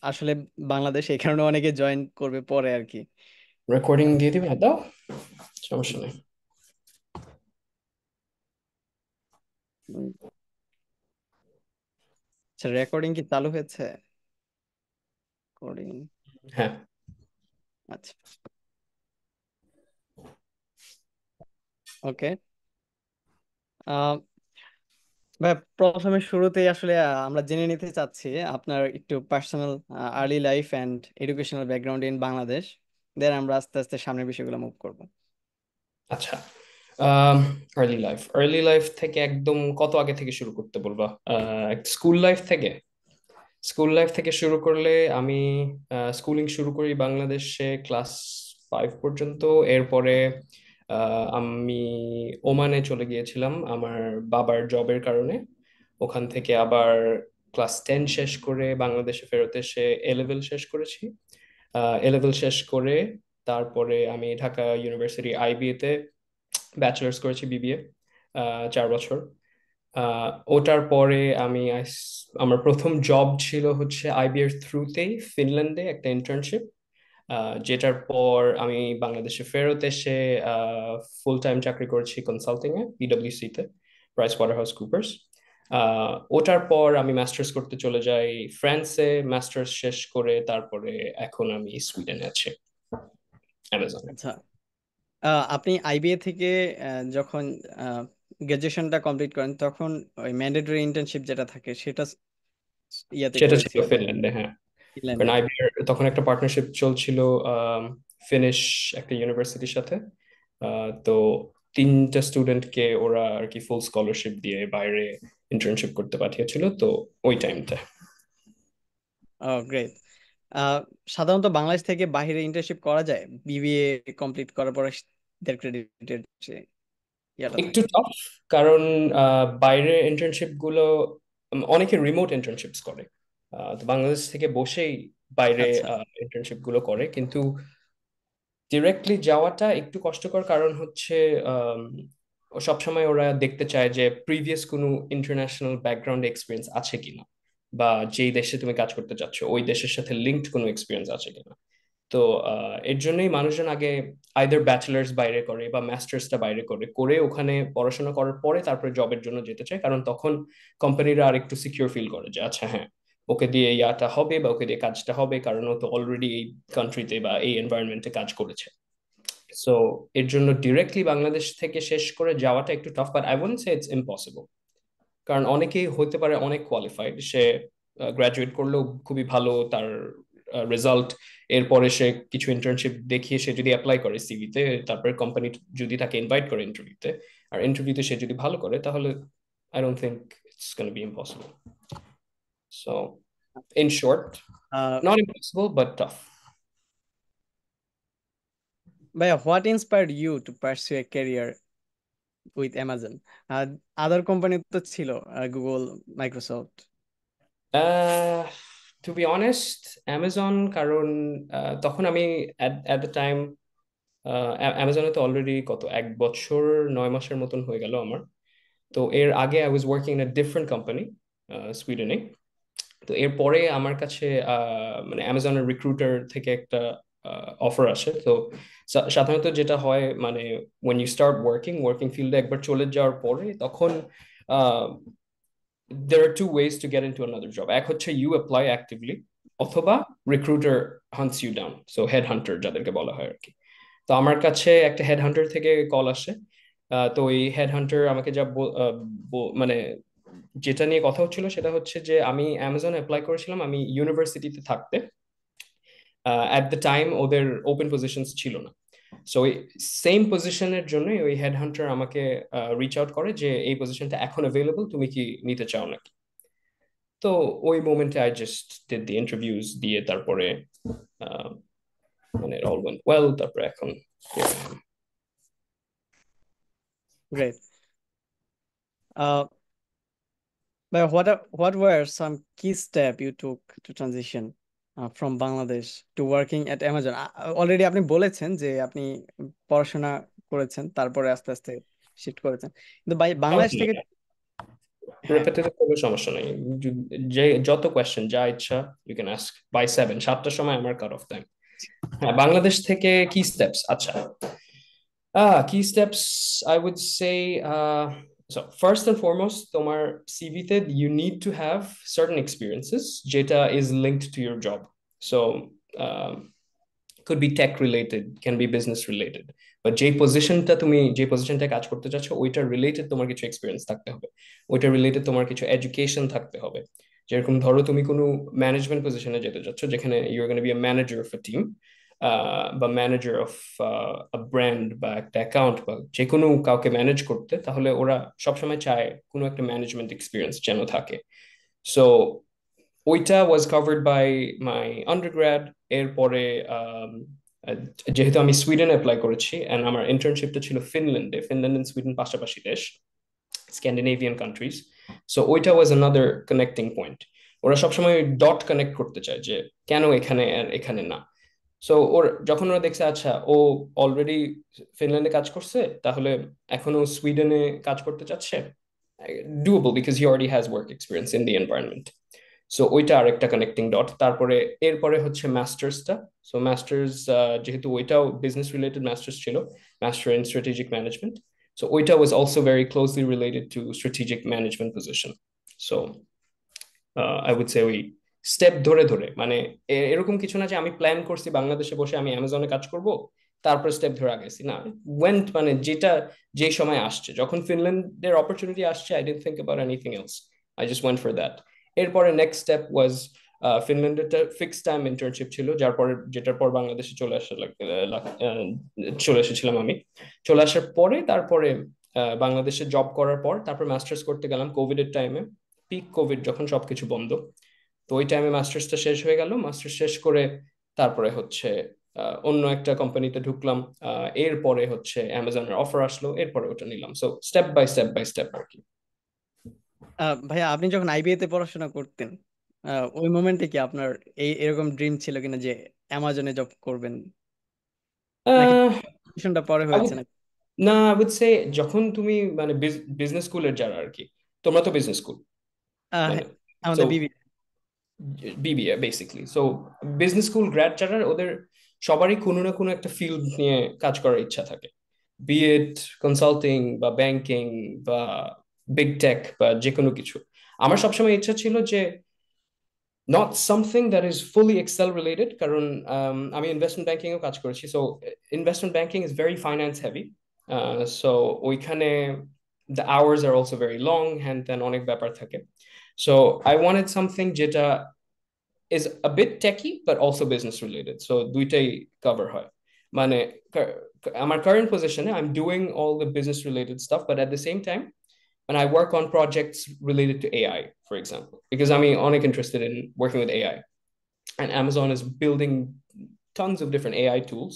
আসলে বাংলাদেশ এই কারণে অনেকে জয়েন করবে পরে আর কি। রেকর্ডিং দিয়ে দিবে, দাও, সমস্যা নেই। উম, আচ্ছা, রেকর্ডিং কি চালু হয়েছে? রেকর্ডিং। হ্যাঁ। আচ্ছা, ওকে। ভাই, প্রথমে শুরুতেই আসলে আমরা জেনে নিতে চাচ্ছি আপনার একটু personal early life and educational background in Bangladesh. Then আমরা আস্তে আস্তে সামনের বিষয়গুলো মুভ করব। আচ্ছা, আর্লি লাইফ থেকে একদম কত আগে থেকে শুরু করতে বলবা? স্কুল লাইফ থেকে। স্কুল লাইফ থেকে শুরু করলে আমি স্কুলিং শুরু করি বাংলাদেশে ক্লাস 5 পর্যন্ত। এরপরে আমি ওমানে চলে গিয়েছিলাম আমার বাবার জবের কারণে। ওখান থেকে আবার ক্লাস 10 শেষ করে বাংলাদেশে ফেরত এসে এ লেভেল শেষ করেছি। এ লেভেল শেষ করে তারপরে আমি ঢাকা ইউনিভার্সিটি আইবিএ তে ব্যাচেলার্স করেছি, বিবিএ, 4 বছর। ওটার পরে আমার প্রথম জব ছিল হচ্ছে আইবিএর থ্রুতেই ফিনল্যান্ডে একটা ইন্টার্নশিপ, যেটার পর আমি বাংলাদেশে ফেরত এসে ফুল টাইম চাকরি করেছি কনসাল্টিং এ, পিডব্লিউসি তে, প্রাইস ওয়াটার হাউস কুপার্স। ওটার পর আমি মাস্টার্স করতে চলে যাই ফ্রান্সে। মাস্টার্স শেষ করে তারপরে এখন আমি সুইডেনে আছি, অ্যামাজনে। আচ্ছা, আপনি আইবিএ থেকে যখন গ্রাজুয়েশনটা কমপ্লিট করেন তখন ওই ম্যান্ডেটরি ইন্টার্নশিপ যেটা থাকে সেটা ইয়াতে সেটা ছিল করেছিলেন, ফিনল্যান্ডে, হ্যাঁ। কারণ ফিনল্যান্ডে। আইবিএর তখন একটা পার্টনারশিপ চলছিল ফিনিশ একটা ইউনিভার্সিটির সাথে। তো 3টা স্টুডেন্টকে ওরা আর কি ফুল স্কলারশিপ দিয়ে বাইরে ইন্টার্নশিপ করতে পাঠিয়েছিল, তো ওই টাইমটা। ও, গ্রেট। সাধারণত বাংলাদেশ থেকে বাইরে ইন্টার্নশিপ করা যায় বিবিএ কমপ্লিট করার পরে, দেড় ক্রেডিটের যে ইয়াটা একটু থাকে। টাফ, কারণ বাইরে ইন্টার্নশিপ গুলো অনেকে রিমোট ইন্টার্নশিপস করে। তো বাংলাদেশ থেকে বসেই বাইরে আচ্ছা, ইন্টার্নশিপ গুলো করে, কিন্তু ডিরেক্টলি যাওয়াটা একটু কষ্টকর। কারণ হচ্ছে সবসময় ওরা দেখতে চায় যে প্রিভিয়াস কোনো ইন্টারন্যাশনাল ব্যাকগ্রাউন্ড এক্সপিরিয়েন্স আছে কিনা, বা যেই দেশে তুমি কাজ করতে চাচ্ছ ওই দেশের সাথে লিঙ্কড কোনো এক্সপিরিয়েন্স আছে কিনা। তো এর জন্যই মানুষজন আগে আইদার ব্যাচেলার্স বাইরে করে বা মাস্টার্সটা বাইরে করে করে ওখানে পড়াশোনা করার পরে তারপরে জবের জন্য যেতে চায়, কারণ তখন কোম্পানিরা আর একটু সিকিউর ফিল করে যে আচ্ছা হ্যাঁ, ওকে দিয়ে ইয়াটা হবে বা ওকে দিয়ে কাজটা হবে, কারণ ও তো অলরেডি এই কান্ট্রিতে বা এই এনভায়রনমেন্টে কাজ করেছে। সো এর জন্য ডিরেক্টলি বাংলাদেশ থেকে শেষ করে যাওয়াটা একটু tough, but I want say it's impossible. কারণ অনেকেই হতে পারে অনেক কোয়ালিফাইড, সে গ্রাজুয়েট করলেও খুবই ভালো তার রেজাল্ট, এরপরে সে কিছু ইন্টার্নশিপ দেখিয়ে সে যদি অ্যাপ্লাই করে সিভিতে, তারপরে কোম্পানি যদি তাকে ইনভাইট করে ইন্টারভিউতে, আর ইন্টারভিউতে সে যদি ভালো করে, তাহলে I don't think it's gonna be impossible. So in short, not impossible but tough. ভাইয়া, what inspired you to pursue a career with Amazon? Other company তো ছিল, Google, Microsoft. To be honest, Amazon, কারণ তখন আমি at the time অ্যামাজনে তো already কত 1 বছর 9 মাসের মতন হয়ে গেল আমার। তো এর আগে I was working in a different company সুইডেনে। তো এরপরে আমার কাছে মানে অ্যামাজনের রিক্রুটার থেকে একটা অফার আসে। তো সাধারণত যেটা হয় মানে when you start working working ফিল্ডে একবার চলে যাওয়ার পরে তখন there are two ways to get into another job. এক হচ্ছে you apply actively, অথবা recruiter hunts you down, so head hunter যাদেরকে বলা হয় আর কি। তো আমার কাছে একটা হেড হান্টার থেকে কল আসে। তো এই হেড হান্টার আমাকে মানে যেটা নিয়ে কথা হচ্ছিল সেটা হচ্ছে যে আমি অ্যামাজন অ্যাপ্লাই করেছিলাম আমি ইউনিভার্সিটিতে থাকতে। অ্যাট দ্য টাইম ওদের ওপেন পজিশনস ছিল না। সো ওই সেম পজিশনের জন্য ওই হেড হান্টার আমাকে রিচ আউট করে যে এই পজিশনটা এখন অ্যাভেলেবল, তুমি কি নিতে চাও নাকি। তো ওই মোমেন্টে I just did the interviews দিয়ে তারপরে আহ, মানে অল ওয়েন্ট ওয়েল, তারপরে এখন here I am. গ্রেট। ভাই, what were some key step you took to transition from Bangladesh to working at Amazon? Already আপনি বলেছেন যে আপনি পড়াশোনা করেছেন, তারপরে আস্তে আস্তে শিফট করেছেন, কিন্তু বাংলাদেশ থেকে। হ্যাঁ। রেপিটেটিভ কোনো সমস্যা নেই। যে যত কোয়েশ্চেন যা ইচ্ছা ইউ ক্যান আস্ক বাই 7, 7টার সময় আমার কাট অফ টাইম। হ্যাঁ, বাংলাদেশ থেকে কি স্টেপস, আচ্ছা, কি steps I would say, so first and foremost তোমার সিভিতে you need to have certain experiences যেটা is linked to your job. So um, could be tech related, can be business related, but যে পজিশনটা কাজ করতে চাচ্ছ ওইটা রিলেটেড তোমার কিছু এক্সপিরিয়েন্স থাকতে হবে, ওইটা রিলেটেড তোমার কিছু এডুকেশন থাকতে হবে। যেরকম ধরো তুমি কোনো ম্যানেজমেন্ট পজিশনে যেতে চাচ্ছ যেখানে your gonna be a manager of a team, বা ম্যানেজার অফ আ ব্র্যান্ড বা একটা অ্যাকাউন্ট বা যে কোনো কাউকে ম্যানেজ করতে, তাহলে ওরা সবসময় চায় কোনো একটা ম্যানেজমেন্ট এক্সপিরিয়েন্স যেন থাকে। সো ওইটা was covered by my undergrad. এরপরে আম, আহ, যেহেতু আমি সুইডেন অ্যাপ্লাই করেছি এন্ড আমার ইন্টার্নশিপটা ছিল ফিনল্যান্ডে, ফিনল্যান্ড এন্ড সুইডেন পাশাপাশি দেশ, স্ক্যান্ডিনেভিয়ান কান্ট্রিজ। সো ওইটা ওয়াজ অ্যানাদার কানেক্টিং পয়েন্ট। ওরা সবসময় ডট কানেক্ট করতে চায় যে কেন এখানে আর এখানে না। সো যখন ওরা দেখছে আচ্ছা ও অলরেডি ফিনল্যান্ডে কাজ করছে, তাহলে এখনো সুইডেনে কাজ করতে চাচ্ছে, doable because he already has work experience in the environment. So ওইটা আরেকটা কানেক্টিং ডট। তারপরে এরপরে হচ্ছে মাস্টার্সটা। সো মাস্টার্স, যেহেতু ওইটাও বিজনেস রিলেটেড মাস্টার্স ছিল, master in strategic management, so ওইটা was also very closely related to strategic management position. So I would say ওই স্টেপ ধরে ধরে, মানে এরকম কিছু না যে আমি প্ল্যান করছি বাংলাদেশে বসে আমি অ্যামাজনে কাজ করব তারপর স্টেপ ধরে আগাইছি, না। ওয়েন্ট, মানে যেটা যে সময় আসছে, যখন ফিনল্যান্ডের অপরচুনিটি আসছে I didn't think about anything else, I just went for that. এরপরে নেক্সট স্টেপ ওয়াজ ফিনল্যান্ডেরটা ফিক্সড টাইম ইন্টার্নশিপ ছিল, যার পরে যেটার পর বাংলাদেশে চলে এসেছিলাম আমি। চলে আসার পরে তারপরে বাংলাদেশে জব করার পর তারপর মাস্টার্স করতে গেলাম কোভিড এর টাইমে, পিক কোভিড যখন সবকিছু বন্ধ। তো ওই টাইমে মাস্টার্সটা শেষ হয়ে গেল, মাস্টার্স শেষ করে তারপরে হচ্ছে অন্য একটা কোম্পানিতে ঢুকলাম। এরপরে হচ্ছে অ্যামাজনের অফার আসলো, এরপরে ওটা নিলাম। সো স্টেপ বাই স্টেপ আর কি। ভাইয়া আপনি যখন আইবিএ তে পড়াশোনা করতেন, ওই মোমেন্টে কি আপনার এরকম ড্রিম ছিল কিনা যে অ্যামাজনে জব করবেন, নাকি আহ, ডিসিশনটা পরে I হয়েছে would- নাকি? না, আই উড সে যখন তুমি মানে বিজনেস স্কুলের যারা আর কি, তোমরা তো বিজনেস স্কুল, মানে হ্যাঁ, সো আমাদের বিবি। BBA basically. So business school grad যারা, ওদের সবারই কোনো না কোনো একটা ফিল্ড নিয়ে কাজ করার ইচ্ছা থাকে, বিএড কনসাল্টিং বা ব্যাংকিং বা বিগ টেক বা যে কোনো কিছু। আমার সবসময় ইচ্ছা ছিল যে not something that is fully excel related, কারণ আমি ইনভেস্টমেন্ট ব্যাংকিং এও কাজ করেছি। So investment banking is very finance heavy. So ওইখানে দ্য আওয়ার্স আর অলসো ভেরি লং, হ্যান্ড ত্যান অনেক ব্যাপার থাকে। সো আই ওয়ান্টেড সামথিং যেটা is a bit techy but also business related, so দুইটাই কভার হয়। মানে আমার কারেন্ট পজিশনে I'm doing all the business related stuff, but at the same time when I work on projects related to AI, for example, because I'm অনেক interested in working with AI, and Amazon is building tons of different AI tools.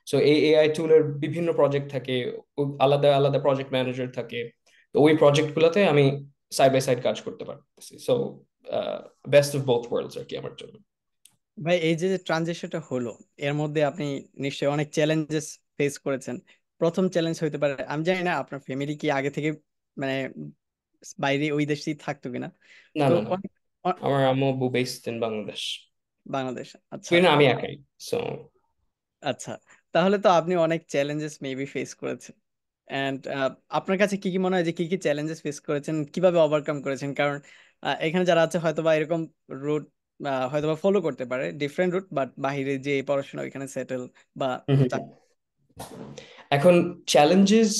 So এই AI টুলের বিভিন্ন project থাকে, আলাদা আলাদা project manager থাকে। তো ওই প্রজেক্ট গুলোতে আমি সাইড বাই সাইড কাজ করতে পারতেছি। So best of both worlds আর কি আমার জন্য। ভাই এই যে ট্রানজিশনটা হলো, এর মধ্যে আপনি নিশ্চয়ই অনেক চ্যালেঞ্জেস ফেস করেছেন। প্রথম চ্যালেঞ্জ হইতে পারে, আমি জানি না আপনার ফ্যামিলি কি আগে থেকে মানে বাইরে ওই দেশেই থাকতো কিনা। না তো না না, আমার আম্মু আব্বু বেসড ইন বাংলাদেশ। বাংলাদেশ, আচ্ছা। তুই না, আমি একাই। সো আচ্ছা, তাহলে তো আপনি অনেক চ্যালেঞ্জেস মেবি ফেস করেছেন। এন্ড আপনার কাছে কি কি মনে হয় যে কি কি চ্যালেঞ্জেস ফেস করেছেন, কিভাবে ওভারকাম করেছেন? কারণ এখানে যারা আছে হয়তোবা এরকম রুট হয়তোবা ফলো করতে পারে, ডিফারেন্ট রুট, বাট বাইরে যে পড়াশোনা ওইখানে সেটেল বা এখন চ্যালেঞ্জেস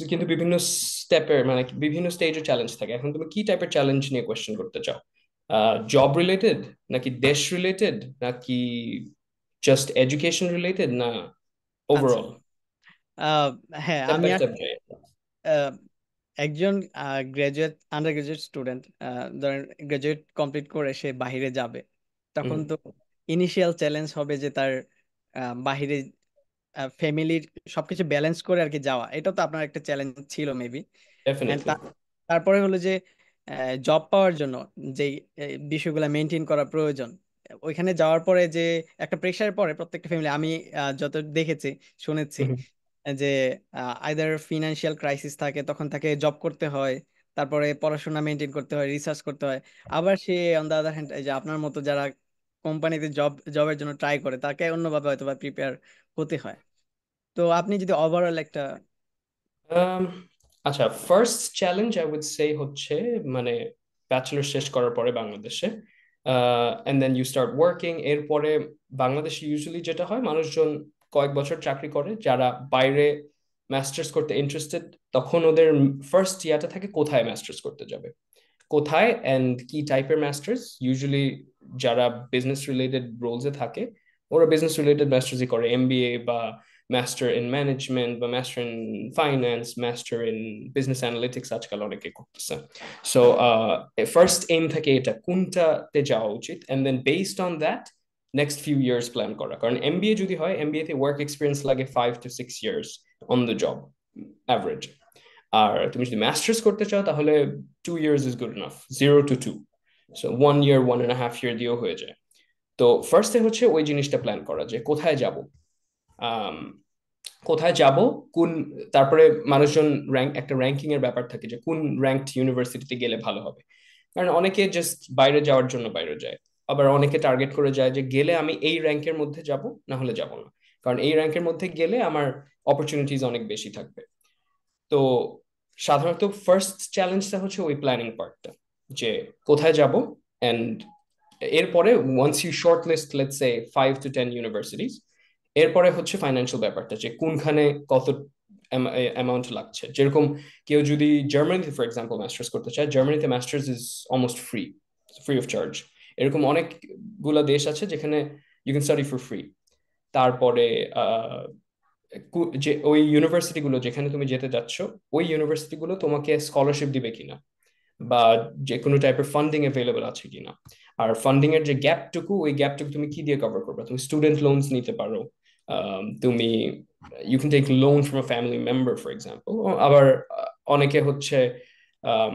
কিন্তু বিভিন্ন স্টেপের, মানে বিভিন্ন স্টেজের চ্যালেঞ্জ থাকে। এখন তুমি কি টাইপের চ্যালেঞ্জ নিয়ে কোয়েশ্চেন করতে চাও? জব রিলেটেড, নাকি দেশ রিলেটেড, নাকি জাস্ট এডুকেশন রিলেটেড, না আচ্ছা। ওভারঅল? আহ, হ্যাঁ, স্টেপ আমি বাই স্টেপ যাই। আহ, একজন গ্রাজুয়েট, আন্ডার গ্রাজুয়েট স্টুডেন্ট, ধরেন গ্রাজুয়েট কমপ্লিট করে সে বাইরে যাবে, তখন তো ইনিশিয়াল চ্যালেঞ্জ হবে যে তার বাইরে ফ্যামিলির সবকিছু ব্যালেন্স করে আর কি যাওয়া। এটা তো আপনার একটা চ্যালেঞ্জ ছিল মেবি। And definitely. তারপরে হলো যে জব পাওয়ার জন্য যে বিষয়গুলো মেনটেন করা প্রয়োজন, ওইখানে যাওয়ার পরে যে একটা প্রেশার পড়ে প্রত্যেকটা ফ্যামিলি। আমি যত দেখেছি, শুনেছি যে আইদার ফিনান্সিয়াল ক্রাইসিস থাকে, তখন তাকে জব করতে হয়, তারপরে পড়াশোনা মেনটেন করতে হয়, রিসার্চ করতে হয়। আবার সে অন দ্য আদার হ্যান্ড যে আপনার মতো যারা কোম্পানিতে জবের জন্য ট্রাই করে তাকে অন্যভাবে হয়তো বা প্রিপেয়ার হতে হয়। তো আপনি যদি ওভারঅল একটা আম, আচ্ছা, first challenge I would say হচ্ছে মানে ব্যাচেলর শেষ করার পরে বাংলাদেশে and then you start working, এরপরে বাংলাদেশে ইউজুয়ালি যেটা হয় মানুষজন কয়েক বছর চাকরি করে, যারা বাইরে মাস্টার্স করতে ইন্টারেস্টেড তখন ওদের ফার্স্ট ইয়ারটা থাকে কোথায় মাস্টার্স করতে যাবে, কোথায় অ্যান্ড কি টাইপের মাস্টার্স। ইউজুয়ালি যারা বিজনেস রিলেটেড রোলসে থাকে ওরা বিজনেস রিলেটেড মাস্টার্সই করে, এমবিএ বা মাস্টার ইন ম্যানেজমেন্ট বা master in finance, master in business analytics আজকাল অনেকে করতেছে। সো ফার্স্ট এইম থাকে এটা কোনটাতে যাওয়া উচিত, and then based on that next few years plan করা। কারণ এমবিএ যদি হয়, এমবিএ তে ওয়ার্ক এক্সপিরিয়েন্স লাগে 5 to 6 years on the job average. আর তুমি যদি মাস্টার্স করতে চাও তাহলে 2 years is good enough, 0 to 2। So 1 year 1.5 year দিয়েও হয়ে যায়। তো ফার্স্টে হচ্ছে ওই জিনিসটা প্ল্যান করা যে কোথায় যাব, আম, কোথায় যাব, কোন, তারপরে মানুষজন একটা র্যাঙ্কিং এর ব্যাপার থাকে যে কোন র্যাঙ্কড ইউনিভার্সিটিতে গেলে ভালো হবে। কারণ অনেকে জাস্ট বাইরে যাওয়ার জন্য বাইরে যায়, আবার অনেকে টার্গেট করে যায় যে গেলে আমি এই র্যাঙ্কের মধ্যে যাব, না হলে যাব না, কারণ এই র্যাঙ্কের মধ্যে গেলে আমার অপরচুনিটিস অনেক বেশি থাকবে। তো সাধারণত ফার্স্ট চ্যালেঞ্জটা হচ্ছে ওই প্ল্যানিং পার্টটা, যে কোথায় যাব, এন্ড এরপরে once you short list let's say 5 to 10 universities, এরপরে হচ্ছে ফাইন্যান্সিয়াল ব্যাপারটা যে কোনখানে কত অ্যামাউন্ট লাগছে। যেরকম কেউ যদি জার্মানিতে ফর এক্সাম্পল মাস্টার্স করতে চায়, জার্মানিতে masters is almost free, free of charge. এরকম অনেকগুলো দেশ আছে যেখানে you can study for free. তারপরে যে ওই ইউনিভার্সিটি গুলো যেখানে তুমি যেতে যাচ্ছ, ওই ইউনিভার্সিটি গুলো তোমাকে স্কলারশিপ দিবে কিনা, বা যে কোনো টাইপের ফান্ডিং অ্যাভেলেবল আছে কিনা। আর ফান্ডিং এর যে গ্যাপটুকু, ওই গ্যাপটুকু তুমি কি দিয়ে কভার করবে? তুমি স্টুডেন্ট লোনস নিতে পারো, তুমি you can take loan from a family member for example. আবার অনেকে হচ্ছে আম,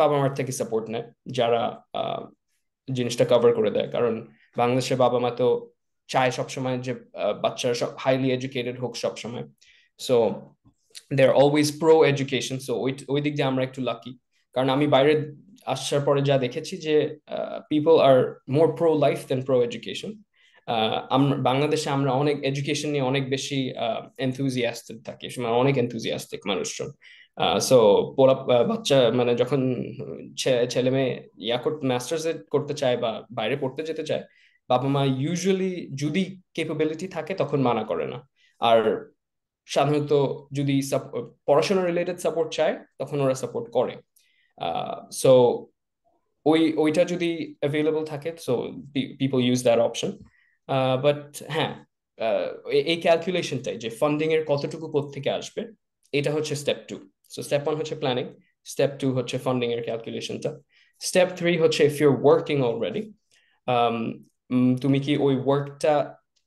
বাবা মার থেকে সাপোর্ট নেয়, যারা আহ, জিনিসটা কভার করে দেয়। কারণ বাংলাদেশের বাবা মা তো চায় সবসময় যে বাচ্চারা সব হাইলি এডুকেটেড হোক সবসময়। So they are always pro education. So ওই ওই দিক দিয়ে আমরা একটু লাকি। কারণ আমি বাইরে আসার পরে যা দেখেছি যে people are more pro life than pro education. আমরা বাংলাদেশে আমরা অনেক এডুকেশন নিয়ে অনেক বেশি এনথুজিয়াস্টিক থাকি, মানে অনেক এনথুজিয়াস্টিক মানুষজন। সো বাচ্চা মানে যখন ছেলে মেয়ে করতে মাস্টার্স করতে চায় বা বাইরে পড়তে যেতে চায়, বাবা মা ইউজুয়ালি যদি কেপাবিলিটি থাকে তখন মানা করে না। আর সাধারণত যদি পড়াশোনা রিলেটেড সাপোর্ট চায় তখন ওরা সাপোর্ট করে। সো ওইটা যদি অ্যাভেলেবল থাকে, so people use that option. But হ্যাঁ, আহ, এই ক্যালকুলেশনটাই যে ফান্ডিং এর কতটুকু থেকে আসবে, এটা হচ্ছে স্টেপ 2। সো স্টেপ 1 হচ্ছে প্ল্যানিং, স্টেপ 2 হচ্ছে ফান্ডিং এর ক্যালকুলেশনটা, স্টেপ 3 হচ্ছে ইফ ইউর ওয়ার্কিং অলরেডি, তুমি কি ওই ওয়ার্কটা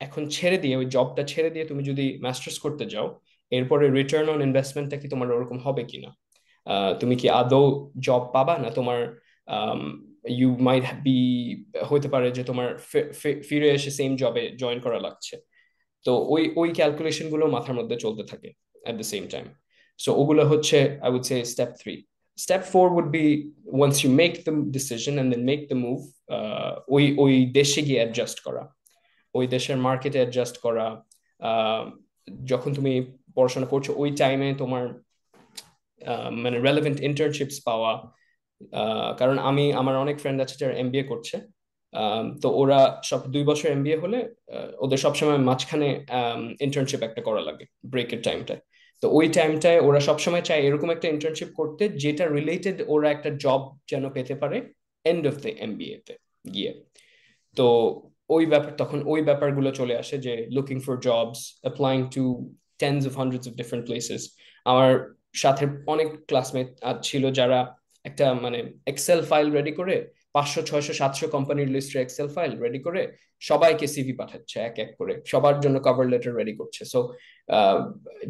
এখন ছেড়ে দিয়ে, ওই জবটা ছেড়ে দিয়ে তুমি যদি মাস্টার্স করতে যাও, এরপরে রিটার্ন অন ইনভেস্টমেন্টটা কি তোমার ওরকম হবে কিনা? তুমি কি আদৌ জব পাবা, না তোমার ইউ মাইট বি, হতে পারে যে তোমার ফিরে এসে সেম জবে জয়েন করা লাগছে। তো ওই ওই ক্যালকুলেশন গুলো মাথার মধ্যে চলতে থাকে at the same time. So ওগুলো হচ্ছে I would say step 3। Step 4 would be once you make the decision and then make the move, ওই ওই দেশে গিয়ে অ্যাডজাস্ট করা, ওই দেশের মার্কেটে অ্যাডজাস্ট করা। আহ, যখন তুমি পড়াশোনা করছো ওই টাইমে তোমার মানে রেলেভেন্ট ইন্টার্নশিপস পাওয়া। কারণ আমার অনেক ফ্রেন্ড আছে যারা এমবিএ করছে। তো ওরা সব 2 বছর এমবিএ হলে ওদের সবসময় মাঝখানে ইন্টার্নশিপ একটা করা লাগে ব্রেকের টাইমটায়। তো ওই টাইমটায় ওরা সবসময় চায় এরকম একটা ইন্টার্নশিপ করতে যেটা রিলেটেড ওরা একটা জব যেন পেতে পারে এন্ড অফ দ্য এমবিএ তে গিয়ে। তো ওই ব্যাপার, তখন ওই ব্যাপারগুলো চলে আসে যে looking for jobs, applying to tense of hundreds of different places. আমার সাথে অনেক ক্লাসমেট ছিল যারা একটা মানে এক্সেল ফাইল রেডি করে 500 600 700 কোম্পানির লিস্টের এক্সেল ফাইল রেডি করে সবাইকে সিভি পাঠাচ্ছে এক এক করে, সবার জন্য কভার লেটার রেডি করছে। সো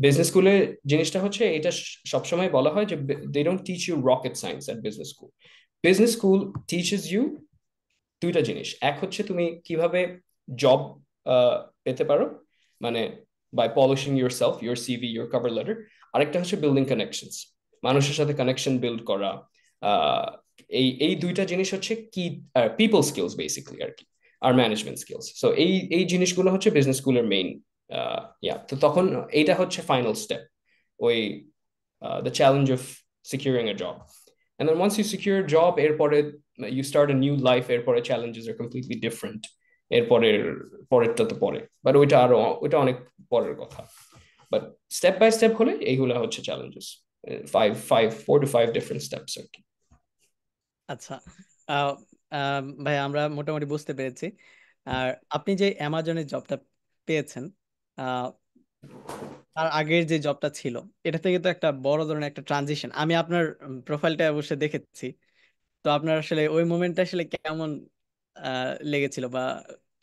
বিজনেস স্কুলে জিনিসটা হচ্ছে এটা, সবসময় বলা হয় যে they don't teach you rocket science at business school. Business school teaches you দুইটা জিনিস। এক হচ্ছে তুমি কিভাবে জব পেতে পারো, মানে by polishing yourself, your CV, your cover letter. আরেকটা হচ্ছে বিল্ডিং কানেকশনস, মানুষের সাথে কানেকশন বিল্ড করা, আহ, এই এই দুইটা জিনিস হচ্ছে কি, পিপল স্কিলস বেসিক্যালি আর কি, আর ম্যানেজমেন্ট স্কিলস। সো এই এই জিনিসগুলো হচ্ছে বিজনেস স্কুলের মেইন। ইয়া, তো তখন এইটা হচ্ছে ফাইনাল স্টেপ, ওই the challenge of securing a job. And then once you secure a job, এরপরে you start a new life, এরপরে challenges are completely different। এরপরের পরেরটা তো পরে, বাট ওইটা অনেক পরের কথা। বাট স্টেপ বাই স্টেপ হলে এইগুলা হচ্ছে challenges, four to five different steps আর কি। আচ্ছা। আহ, ভাই আমরা মোটামুটি বুঝতে পেরেছি। আর আপনি যে অ্যামাজনের জবটা পেয়েছেন, আহ, তার আগের যে জবটা ছিল, এটা থেকে তো একটা বড় ধরনের একটা ট্রানজিশন। আমি আপনার প্রোফাইলটা অবশ্যই দেখেছি। তো আপনার আসলে ওই মোমেন্টটা আসলে কেমন লেগেছিল, বা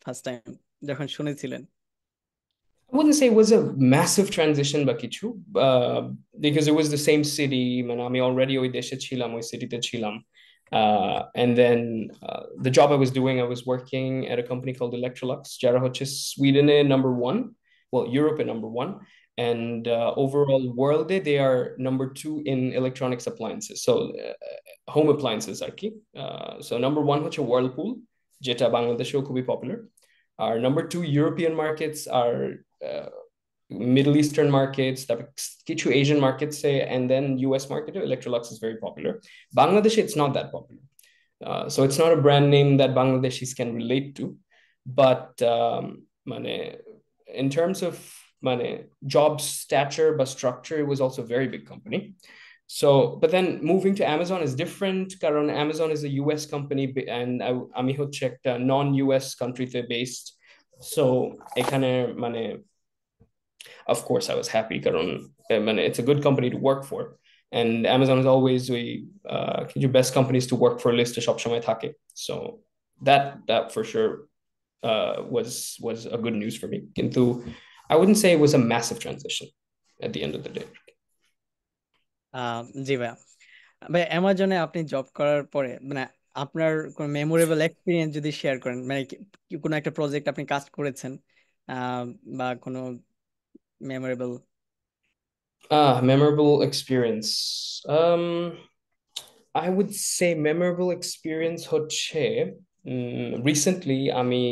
ফার্স্ট টাইম যখন শুনেছিলেন? I wouldn't say it was a massive transition বা কিছু, uh, because it was the same city, মানে আমি already ওই দেশে ছিলাম, ওই সিটিতে ছিলাম। And then the job I was doing, I was working at a company called Electrolux, যারা হচ্ছে সুইডেনে number one, well Europe number one, and overall world they are number two in electronics appliances, so home appliances আর কি। So number one হচ্ছে Whirlpool, যেটা বাংলাদেশেও খুবই popular. R number two European markets are uh, Middle Eastern markets, কিছু Asian markets say, and then US market, Electrolux is very popular. Bangladesh, it's not that popular. So it's not a brand name that Bangladeshis can relate to. But মানে, in terms of মানে, job stature but structure, it was also a very big company. So, but then moving to Amazon is different. কারণ Amazon is a US company, and আমি হচ্ছে একটা non-US countryতে based. So এখানে মানে, of course I was happy কারণ মানে it's a good company to work for, and Amazon is always ওই কিছু best companies to work for list সবসময় থাকে। So that for sure was a good news for me, কিন্তু I wouldn't say it was a massive transition at the end of the day. জি ভাইয়া। ভাই অ্যামাজনে আপনি job করার পরে মানে আপনার কোনো মেমোরেবল এক্সপিরিয়েন্স যদি শেয়ার করেন, মানে কোনো একটা প্রজেক্ট আপনি কাজ করেছেন, আহ, বা কোনো memorable. Memorable experience. I would say memorable experience হচ্ছে recently আমি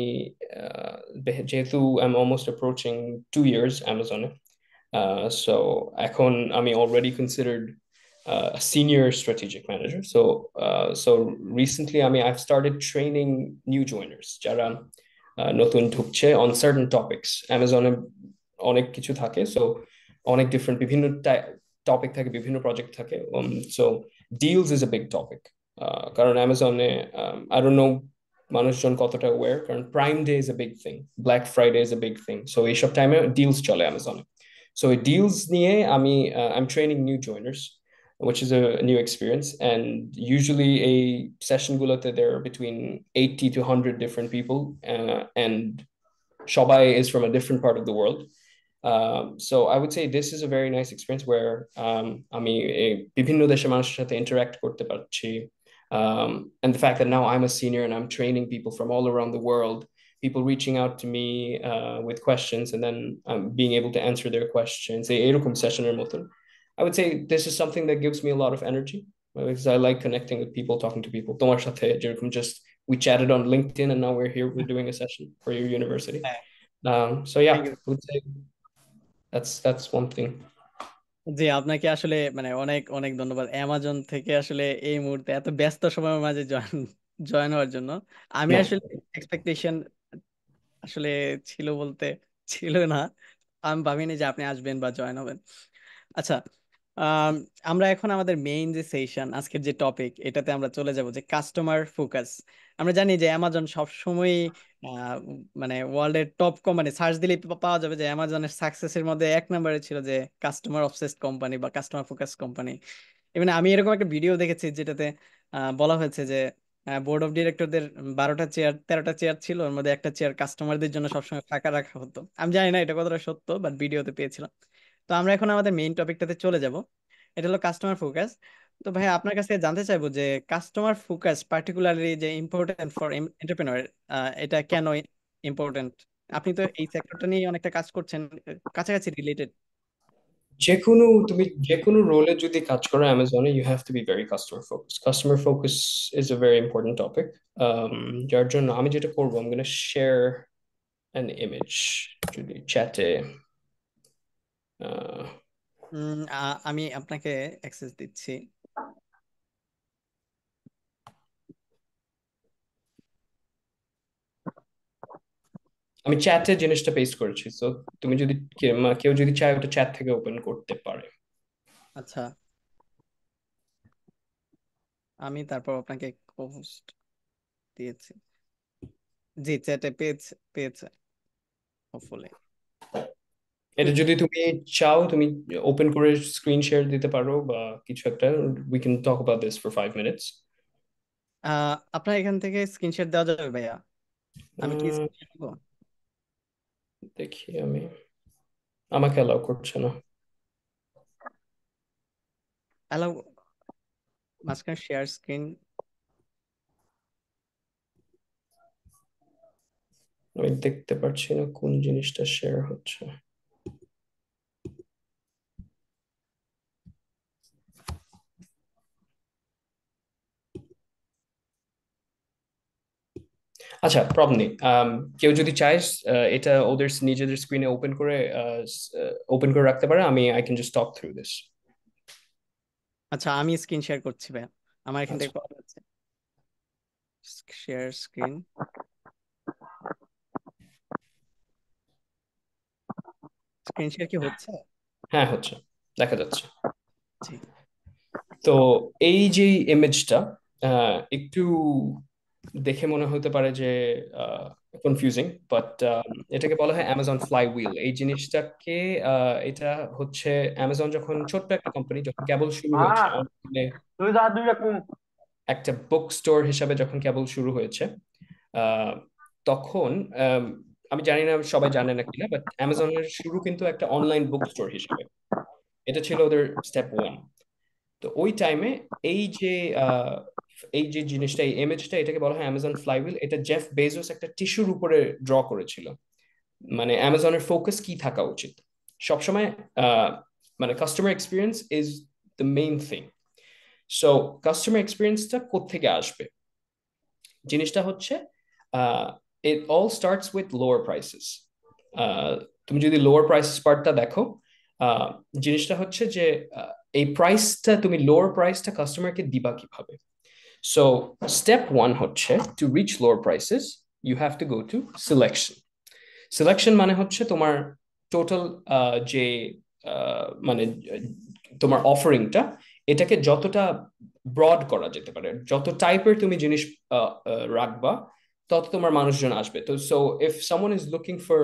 যেহেতু I'm almost approaching 2 years Amazon, so এখন আমি already considered a senior strategic manager. So recently I've started training new joiners যারা নতুন ঢুকছে on certain topics। Amazon অনেক কিছু থাকে, so অনেক ডিফারেন্ট বিভিন্ন টপিক থাকে, বিভিন্ন প্রজেক্ট থাকে। So deals is a big topic, কারণ অ্যামাজনে আই ডোন্ট নো মানুষজন কতটা অ্যাওয়্যার, কারণ Prime Day is a big thing, Black Friday is a big thing, so এইসব টাইমে ডিলস চলে অ্যামাজনে। সো এই ডিলস নিয়ে I am training new joiners, which is a new experience. And usually a session গুলোতে there are between 80 to 100 different people, and সবাই is from a different part of the world. So I would say this is a very nice experience where আমি বিভিন্ন দেশের মানুষের সাথে interact করতে পারছি, and the fact that now I'm a senior and I'm training people from all around the world, people reaching out to me with questions, and then being able to answer their questions, এরকম সেশনের মতন। I would say this is something that gives me a lot of energy, because I like connecting with people, talking to people। তোমার সাথে যেরকম just we chatted on LinkedIn and now we're here, we're doing a session for your university। হ্যাঁ, So yeah, thank you. I would say that's one thing। জি, আপনাকে আসলে মানে অনেক অনেক ধন্যবাদ অ্যামাজন থেকে আসলে এই মুহূর্তে এত ব্যস্ত সময়ের মাঝে জয়েন জয়েন হওয়ার জন্য। আমি No, আসলে এক্সপেকটেশন আসলে ছিল বলতে ছিল না, আমি ভাবিনি যে আপনি আসবেন বা জয়েন হবেন। আচ্ছা, আম, আমরা এখন আমাদের মেইন যে সেশন, আজকের যে টপিক, এটাতে আমরা চলে যাব, যে কাস্টমার ফোকাস। আমরা জানি যে অ্যামাজন সবসময় মানে ওয়ার্ল্ডের টপ কোম্পানি, সার্চ দিলে পাওয়া যাবে যে অ্যামাজনের সাকসেসের মধ্যে এক নম্বরে ছিল যে কাস্টমার অবসেসড কোম্পানি বা কাস্টমার ফোকাস কোম্পানি। ইভেন আমি এরকম একটা ভিডিও দেখেছি যেটাতে বলা হয়েছে যে বোর্ড অফ ডিরেক্টরদের 12টা চেয়ার 13টা চেয়ার ছিল, ওর মধ্যে একটা চেয়ার কাস্টমারদের জন্য সবসময় ফাঁকা রাখা হতো। আমি জানি না এটা কতটা সত্য, বাট ভিডিওতে পেয়েছিলাম। তো আমরা এখন আমাদের মেইন টপিকটাতে চলে যাব, এটা হলো কাস্টমার ফোকাস। তো ভাই আপনার কাছে জানতে চাইবো যে কাস্টমার ফোকাস পার্টিকুলারলি যে ইম্পর্টেন্ট ফর এন্টারপ্রেনার, এটা কেন ইম্পর্টেন্ট? আপনি তো এই সেক্টরটা নিয়ে অনেকটা কাজ করছেন, কাছাকাছি রিলেটেড। যে কোনো রোলে যদি কাজ করো অ্যামাজনে, you have to be very customer focus is a very important topic. যার জন্য আমি যেটা করবো, আমি গোনা শেয়ার অ্যান ইমেজ, যদি চ্যাটে আমি আপনাকে অ্যাক্সেস দিচ্ছি। আমি চ্যাটে জিনিসটা পেস্ট করেছি, তো তুমি যদি কেউ যদি চায় ওটা চ্যাট থেকে ওপেন করতে পারে। আচ্ছা, আমি তারপর আপনাকে পোস্ট দিয়েছি। জি, চ্যাটে পেয়েছে হোপফুলি। এটা যদি তুমি চাও, তুমি ওপেন করে স্ক্রিন শেয়ার দিতে পারো বা কিছু একটা। We can talk about this for 5 minutes. আপনার এখান থেকে স্ক্রিনশট দেওয়া যাবে ভাইয়া? আমি কি স্ক্রিনশট দিব? দেখি আমি, আমাকে অ্যালাউ করছে না। অ্যালাউ, মাঝখানে শেয়ার স্ক্রিন। আমি দেখতে পাচ্ছি না কোন জিনিসটা শেয়ার হচ্ছে। আচ্ছা, প্রবলেম নেই। কেউ যদি চায় এটা ওদের নিজেদের স্ক্রিনে ওপেন করে রাখতে পারে। I can just talk through this. আচ্ছা, আমি স্ক্রিন শেয়ার করছি ভাইয়া, আমার এখান আচ্ছা, থেকে পাওয়া যাচ্ছে। শেয়ার স্ক্রিন, স্ক্রিন শেয়ার কি হচ্ছে? হ্যাঁ হচ্ছে, দেখা যাচ্ছে। জি। তো এই যে ইমেজটা একটু দেখে মনে হতে পারে যে কনফিউজিং, বাট এটাকে বলা হয় অ্যামাজন ফ্লাইহুইল। এই জিনিসটাকে এটা হচ্ছে অ্যামাজন যখন ছোট্ট একটা কোম্পানি, যখন কেবল শুরু হয়েছে, হ্যাঁ, মানে তুই যা দুই রকম। একটা বুক স্টোর হিসাবে যখন কেবল শুরু হয়েছে, আহ, তখন আম, আমি জানি না সবাই জানে না কিনা, বাট অ্যামাজনের শুরু কিন্তু একটা অনলাইন বুক স্টোর হিসেবে। এটা ছিল ওদের স্টেপ ওয়ান। তো ওই টাইমে এই যে আহ, এই যে জিনিসটা, এই ইমেজটা, এটাকে বলা হয় অ্যামাজন ফ্লাইহুইল। এটা জেফ বেজোস একটা টিস্যুর উপরে ড্র করেছিল। মানে অ্যামাজনের ফোকাস কি থাকা উচিত সবসময়, আহ, মানে customer experience is the main thing. So customer এক্সপিরিয়েন্সটা কোত্থেকে আসবে? জিনিসটা হচ্ছে, it all starts with lower prices. তুমি যদি লোয়ার প্রাইসেস পার্টটা দেখো, আহ, জিনিসটা হচ্ছে যে এই প্রাইসটা, তুমি লোয়ার প্রাইসটা কাস্টমারকে দিবা কিভাবে? সো স্টেপ ওয়ান হচ্ছে, to reach lower prices you have to go to selection. Selection মানে হচ্ছে তোমার টোটাল যে মানে তোমার অফারিংটা, এটাকে যতটা ব্রড করা যেতে পারে, যত টাইপের তুমি জিনিস রাখবা, তত তোমার মানুষজন আসবে। তো so if someone is looking for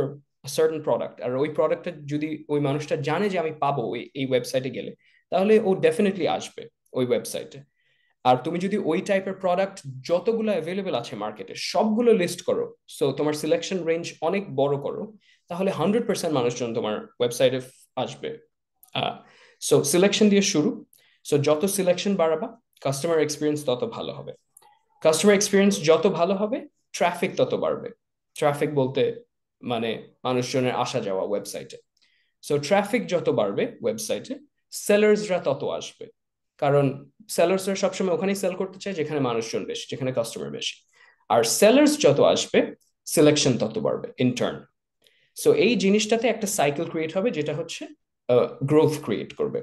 certain product, আর ওই প্রোডাক্টটা যদি ওই মানুষটা জানে যে আমি পাবো এই ওয়েবসাইটে গেলে, তাহলে ও ডেফিনেটলি আসবে ওই ওয়েবসাইটে। আর তুমি যদি ওই টাইপের প্রোডাক্ট যতগুলো অ্যাভেলেবেল আছে মার্কেটে সবগুলো লিস্ট করো, সো তোমার সিলেকশন রেঞ্জ অনেক বড় করো, তাহলে 100% মানুষজন তোমার ওয়েবসাইটে আসবে। সো সিলেকশন দিয়ে শুরু। সো যত সিলেকশন বাড়াবা, কাস্টমার এক্সপিরিয়েন্স তত ভালো হবে। কাস্টমার এক্সপিরিয়েন্স যত ভালো হবে, ট্রাফিক তত বাড়বে। ট্রাফিক বলতে মানে মানুষজনের আসা যাওয়া ওয়েবসাইটে। সো ট্রাফিক যত বাড়বে ওয়েবসাইটে, সেলার্সরা তত আসবে। কারণ সেলার্সরা সবসময় ওখানেই সেল করতে চায় যেখানে মানুষজন বেশি, যেখানে কাস্টমার বেশি। আর সেলার্স যত আসবে, সিলেকশন তত বাড়বে ইন টার্ন। সো এই জিনিসটাতে একটা সাইকেল ক্রিয়েট হবে, যেটা হচ্ছে গ্রোথ ক্রিয়েট করবে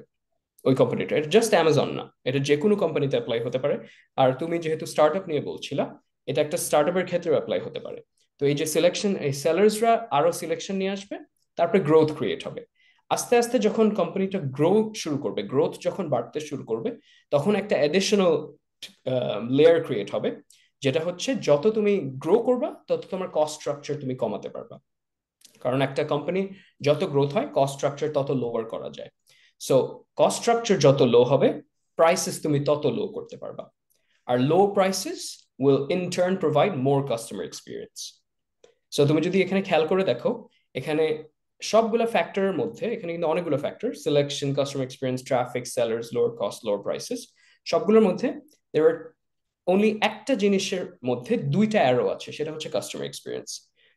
ওই কোম্পানিটা। এটা জাস্ট অ্যামাজন না, এটা যে কোনো কোম্পানিতে অ্যাপ্লাই হতে পারে। আর তুমি যেহেতু স্টার্ট আপ নিয়ে বলছিলা, এটা একটা স্টার্ট আপের ক্ষেত্রেও অ্যাপ্লাই হতে পারে। তো এই যে সিলেকশন, এই সেলার্সরা আরো সিলেকশন নিয়ে আসবে, তারপরে গ্রোথ ক্রিয়েট হবে। আস্তে আস্তে যখন কোম্পানিটা শুরু করবে, গ্রোথ যখন বাড়তে শুরু করবে, তখন একটা অ্যাডিশনাল লেয়ার ক্রিয়েট হবে, যেটা হচ্ছে যত তুমি গ্রো করবা, তত তোমার কস্ট স্ট্রাকচার তুমি কমাতে পারবা। কারণ একটা কোম্পানি যত গ্রোথ হয়, কস্ট স্ট্রাকচার তত লোয়ার করা যায়। সো কস্ট স্ট্রাকচার যত লো হবে, প্রাইসেস তুমি তত লো করতে পারবা। আর low prices will in turn provide more customer experience. So তুমি যদি এখানে খেয়াল করে দেখো, এখানে সবগুলো ফ্যাক্টরের মধ্যে, এখানে কিন্তু অনেকগুলো factor, selection, customer experience, traffic, sellers, lower cost, lower prices, সবগুলোর মধ্যে there are অনলি একটা জিনিসের মধ্যে দুইটা অ্যারো আছে, সেটা হচ্ছে কাস্টমার এক্সপিরিয়েন্স।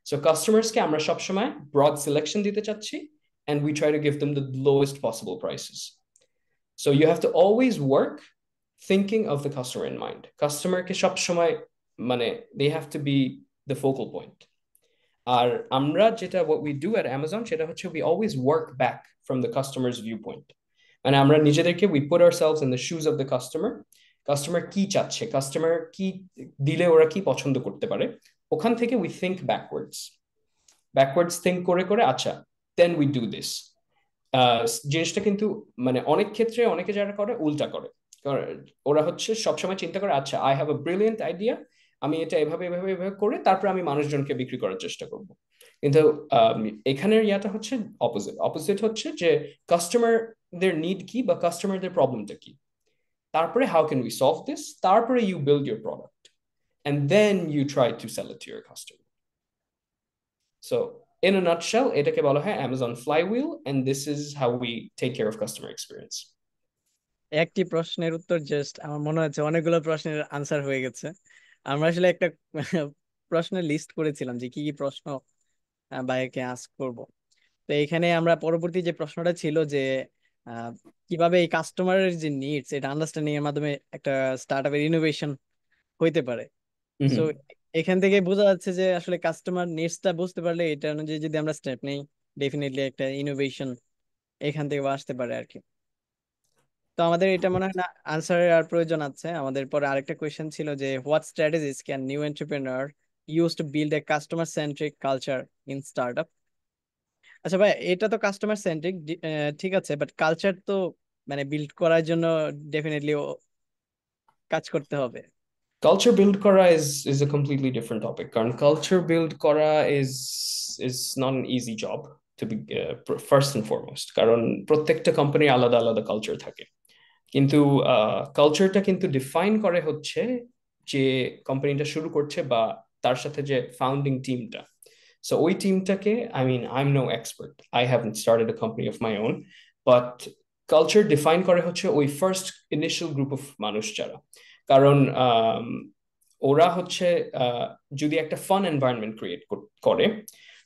সো কাস্টমার্সকে আমরা সবসময় ব্রড সিলেকশন দিতে চাচ্ছি, and we try to give them the lowest possible prices. So you have to always work thinking of the customer in mind. Customer ke সব সময় মানে they have to be the focal point. আর আমরা যেটা what we do at Amazon সেটা হচ্ছে we always work back from the customer's viewpoint. মানে আমরা নিজেদেরকে we put ourselves in the shoes of the customer. Customer কি চাচ্ছে, কাস্টমার কি দিলে ওরা কি পছন্দ করতে পারে, ওখান থেকে we think backwards think করে করে আচ্ছা then we do this. জিনিসটা কিন্তু মানে অনেক ক্ষেত্রে অনেকে যারা করে উল্টা করে, ওরা হচ্ছে সবসময় চিন্তা করে আচ্ছা I have a brilliant idea, আমি এটা এভাবে এভাবে এভাবে করে তারপর আমি মানুষজনকে বিক্রি করার চেষ্টা করব। কিন্তু এখানের ইয়াটা হচ্ছে অপোজিট হচ্ছে যে কাস্টমারদের নিড কি বা কাস্টমারদের প্রবলেমটা কি, তারপরে how can we solve this, তারপরে you build your product and then you try to sell it to your customer. So in a nutshell, এটাকে বলা হয় Amazon flywheel, and this is how we take care of customer experience. একটি প্রশ্নের উত্তর just আমার মনে হচ্ছে অনেকগুলো প্রশ্নের আনসার হয়ে গেছে। আমরা আসলে একটা প্রশ্নের লিস্ট করেছিলাম যে কি কি প্রশ্ন ভাইয়াকে আস্ক করব। তো এখানে আমরা পরবর্তী যে প্রশ্নটা ছিল যে আহ, কিভাবে এই কাস্টমারের যে নিডস এটা আন্ডারস্ট্যান্ডিং এর মাধ্যমে একটা স্টার্ট আপের ইনোভেশন হইতে পারে। So Mm-hmm. এখান থেকে বোঝা যাচ্ছে যে আসলে কাস্টমার নিডসটা বুঝতে পারলে এটা অনুযায়ী যদি আমরা স্টেপ নেই ডেফিনেটলি একটা ইনোভেশন এখান থেকে আসতে পারে আর কি। তো আমাদের এটা মনে হয় না আনসারের আর প্রয়োজন আছে। আমাদের পরে আরেকটা কোয়েশ্চেন ছিল যে what strategies can new entrepreneur use to build a customer centric culture in startup. আচ্ছা ভাই, এটা তো কাস্টমার সেন্ট্রিক ঠিক আছে, বাট কালচার তো মানে বিল্ড করার জন্য ডেফিনেটলি কাজ করতে হবে। Culture build kora is a completely different topic, কারণ culture build kora is not an easy job to be first and foremost, কারণ প্রত্যেকটা কোম্পানির আলাদা আলাদা কালচার থাকে। কিন্তু কালচারটা কিন্তু ডিফাইন করে হচ্ছে যে কোম্পানিটা শুরু করছে বা তার সাথে যে ফাউন্ডিং টিমটা। সো ওই টিমটাকে I mean I am no expert, I haven't started a company of my own, but culture define করে হচ্ছে ওই ফার্স্ট ইনিশিয়াল গ্রুপ অফ মানুষ যারা, কারণ ওরা হচ্ছে যদি একটা ফান এনভায়রনমেন্ট ক্রিয়েট করে,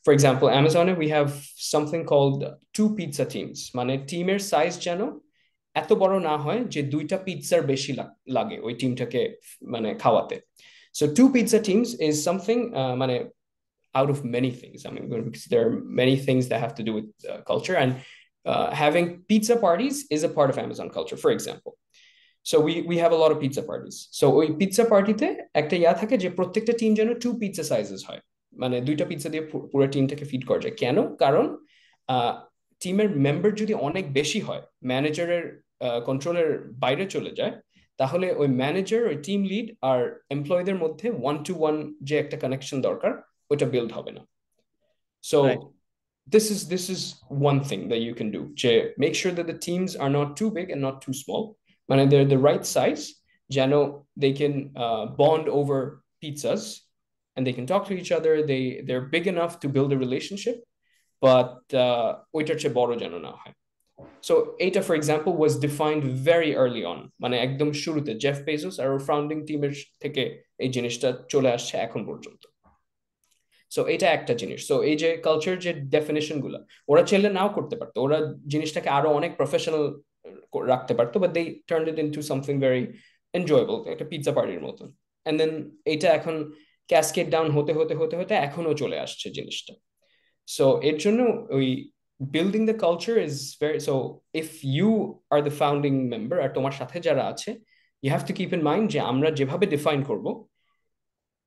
ফর এক্সাম্পল অ্যামাজনে we have something called two pizza teams, মানে টিমের সাইজ যেন এত বড় না হয় যে দুইটা পিৎজার বেশি লাগে ওই টিমটাকে মানে খাওয়াতে। So two pizza teams is something মানে out of many things. I mean, because there are many things that have to do with culture, and having pizza parties is a part of Amazon culture, for example. So we have a lot of pizza parties. So ওই pizza পার্টিতে একটা ইয়া থাকে যে প্রত্যেকটা team যেন two pizza sizes হয়, মানে দুইটা পিৎজা দিয়ে পুরো টিমটাকে ফিড করা যায়। কেন? কারণ টিমের মেম্বার যদি অনেক বেশি হয়, ম্যানেজারের কন্ট্রোলের বাইরে চলে যায়, তাহলে ওই ম্যানেজার ওই টিম লিড আর এমপ্লয়ীদের মধ্যে ওয়ান টু ওয়ান যে একটা কানেকশন দরকার ওইটা বিল্ড হবে না। So right. this is one thing that you can do to make sure that the teams are not too big and not too small, and they're the right size, jano they can bond over pizzas and they can talk to each other, they're big enough to build a relationship, but ওইটার চেয়ে বড় যেন না হয়। So এটা for example was defined very early on, মানে একদম শুরুতে জেফ বেজোস আর ওর ফাউন্ডিং টিমের থেকে এই জিনিসটা চলে আসছে এখন পর্যন্ত। সো এটা একটা জিনিস। সো এই যে কালচার যে ডেফিনেশন গুলা ওরা চাইলে নাও করতে পারতো, ওরা জিনিসটাকে আরো অনেক প্রফেশনাল রাখতে পারতো, but they turned it into something very enjoyable, একটা পিৎজা পার্টির মতন। এন্ড দেন এটা এখন ক্যাসকেড ডাউন হতে হতে হতে হতে এখনো চলে আসছে জিনিসটা। সো এর জন্য ওই building the culture is very, so if you are the founding member আর তোমার সাথে যারা আছে, you have to keep in mind যে আমরা যেভাবে ডিফাইন করব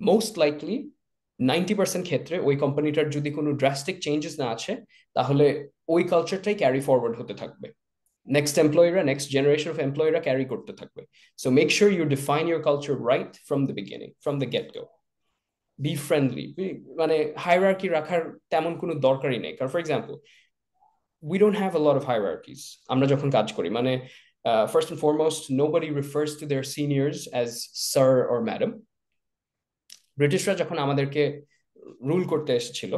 মোস্ট লাইকলি 90% ক্ষেত্রে ওই কোম্পানিটার যদি কোনো ড্রাস্টিক চেঞ্জেস না আছে, তাহলে ওই কালচারটাই ক্যারি ফরওয়ার্ড হতে থাকবে, নেক্সট এমপ্লয়িরা নেক্সট জেনারেশন অফ এমপ্লয়িরা ক্যারি করতে থাকবে। So make sure you define your culture right from the beginning, from the get go. Be friendly, মানে হায়ারার্কি রাখার তেমন কোনো দরকারই নেই, কারণ for example we don't have a lot of hierarchies আমরা যখন কাজ করি, মানে first and foremost nobody refers to their seniors as sir or madam. ব্রিটিশরা যখন আমাদেরকে রুল করতে এসেছিল,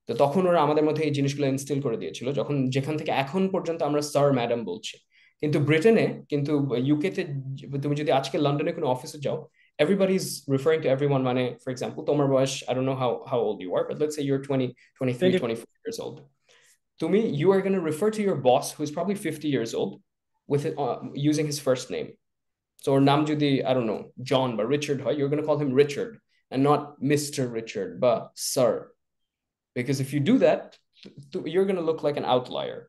তো তখন ওরা আমাদের মধ্যে এই জিনিসগুলো ইনস্টিল করে দিয়েছিল, যখন যেখান থেকে এখন পর্যন্ত আমরা স্যার ম্যাডাম বলছি। কিন্তু ব্রিটেনে, কিন্তু ইউকেতে তুমি যদি আজকে লন্ডনে কোনো অফিসে যাও, everybody is referring to everyone, মানে for example তোমার বয়স, I don't know how old you are, but let's say you're 20, 23, 20। 24 years old. তুমি, you are going to refer to your boss who is probably 50 years old with using his first name. So ওর নাম যদি, I don't know, John বা Richard হয়, you're going to call him Richard and not Mr. Richard বা Sir. Because if you do that, you're going to look like an outlier.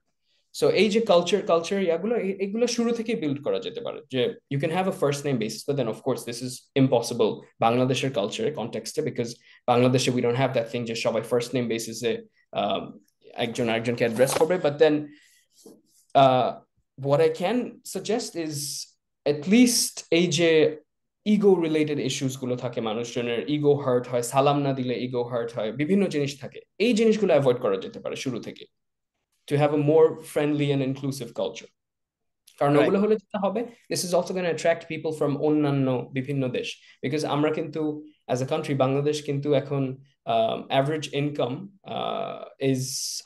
So এই যে culture ইয়াগুলো, এগুলো শুরু থেকে বিল্ড করা যেতে পারে, যে you can have a first name basis, but then of course this is impossible বাংলাদেশের কালচারে কনটেক্সটে, বিকজ বাংলাদেশে we don't have that thing যে সবাই ফার্স্ট নেম বেসিসে একজন আরেকজনকে অ্যাড্রেস করবে। But then what I can suggest is at least এই যে ইগো রিলেটেড ইস্যুস গুলো থাকে, মানুষজনের ইগো হার্ট হয়, সালাম না দিলে ইগো হার্ট হয়, বিভিন্ন জিনিস থাকে, এই জিনিসগুলো অ্যাভয়েড করা যেতে পারে শুরু থেকে, to have a more friendly and inclusive culture. কারণ রাইট। ওগুলো হলে যেটা হবে, this is also going to attract people from অন্যান্য বিভিন্ন দেশ, because আমরা কিন্তু as a country, বাংলাদেশ কিন্তু এখন average income is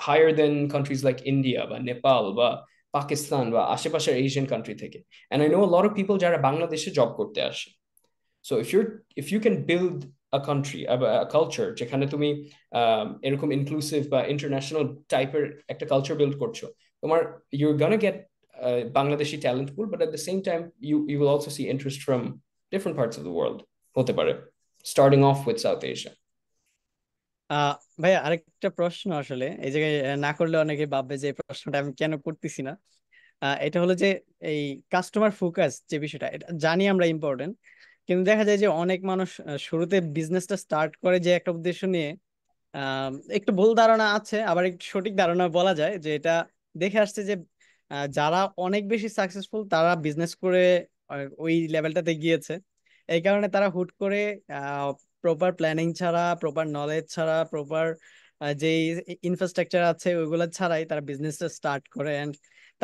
higher than countries like India বা নেপাল বা পাকিস্তান বা আশেপাশের এশিয়ান কান্ট্রি থেকে। and I know a lot of people যারা বাংলাদেশে জব করতে আসে। So if you can build a country, a culture যেখানে তুমি এরকম ইনক্লুসিভ বা ইন্টারন্যাশনাল টাইপের একটা কালচার বিল্ড করছো, তোমার you're gonna get Bangladeshi talent pool, but at the same time you will also see interest from different parts of the world হতে পারে, starting off with South Asia. আহ ভাইয়া আরেকটা প্রশ্ন, আসলে এই জায়গায় না করলে অনেকে ভাববে যে এই প্রশ্নটা আমি কেন করতেছি না। এটা হলো যে এই কাস্টমার ফোকাস যে বিষয়টা, এটা জানি আমরা ইম্পর্টেন্ট, কিন্তু দেখা যায় যে অনেক মানুষ শুরুতে বিজনেসটা স্টার্ট করে যে একটা উদ্দেশ্য নিয়ে, একটু ভুল ধারণা আছে, আবার একটু সঠিক ধারণা বলা যায় যে এটা দেখে আসছে যে যারা অনেক বেশি সাকসেসফুল তারা বিজনেস করে ওই লেভেলটাতে গিয়েছে। এই কারণে তারা হুট করে প্রপার প্ল্যানিং ছাড়া, প্রপার নলেজ ছাড়া, প্রপার যে ইনফ্রাস্ট্রাকচার আছে ওইগুলো ছাড়াই তারা বিজনেসটা স্টার্ট করে। এন্ড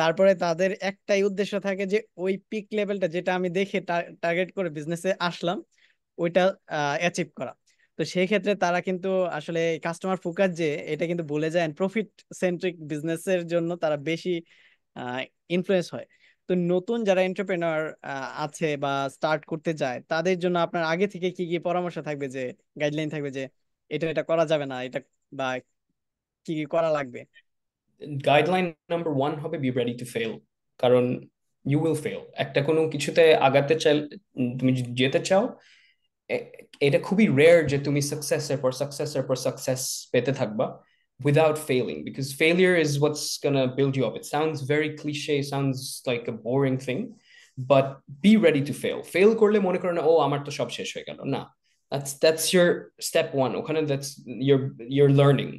তারপরে তাদের একটাই উদ্দেশ্য থাকে যে ওই পিক লেভেলটা যেটা আমি দেখে টার্গেট করে বিজনেসে আসলাম ওইটা অ্যাচিভ করা। তো সেই ক্ষেত্রে তারা কিন্তু আসলে কাস্টমার ফোকাস যে এটা কিন্তু ভুলে যায়, প্রফিট সেন্ট্রিক বিজনেসের জন্য তারা বেশি ইনফ্লুয়েন্স হয়। তো নতুন যারা এন্টারপ্রেনার আছে বা স্টার্ট করতে যায় তাদের জন্য আপনার আগে থেকে কি কি পরামর্শ থাকবে, যে গাইডলাইন থাকবে যে এটা এটা করা যাবে না, এটা বা কি কি করা লাগবে? গাইডলাইন নাম্বার ওয়ান হবে বি রেডি টু ফেল। কারণ ইউ উইল ফেল, একটা কোনো কিছুতে আগাতে চাই, তুমি যদি যেতে চাও, এটা খুবই রেয়ার যে তুমি সাকসেসের পর সাকসেস পেতে থাকবা without failing, because failure is what's gonna build you up. It sounds very cliche, sounds like a boring thing, but be ready to fail করলে মনে করো না ও আমার তো সব শেষ হয়ে গেল, না, that's your step one, ওখানে that's your learning।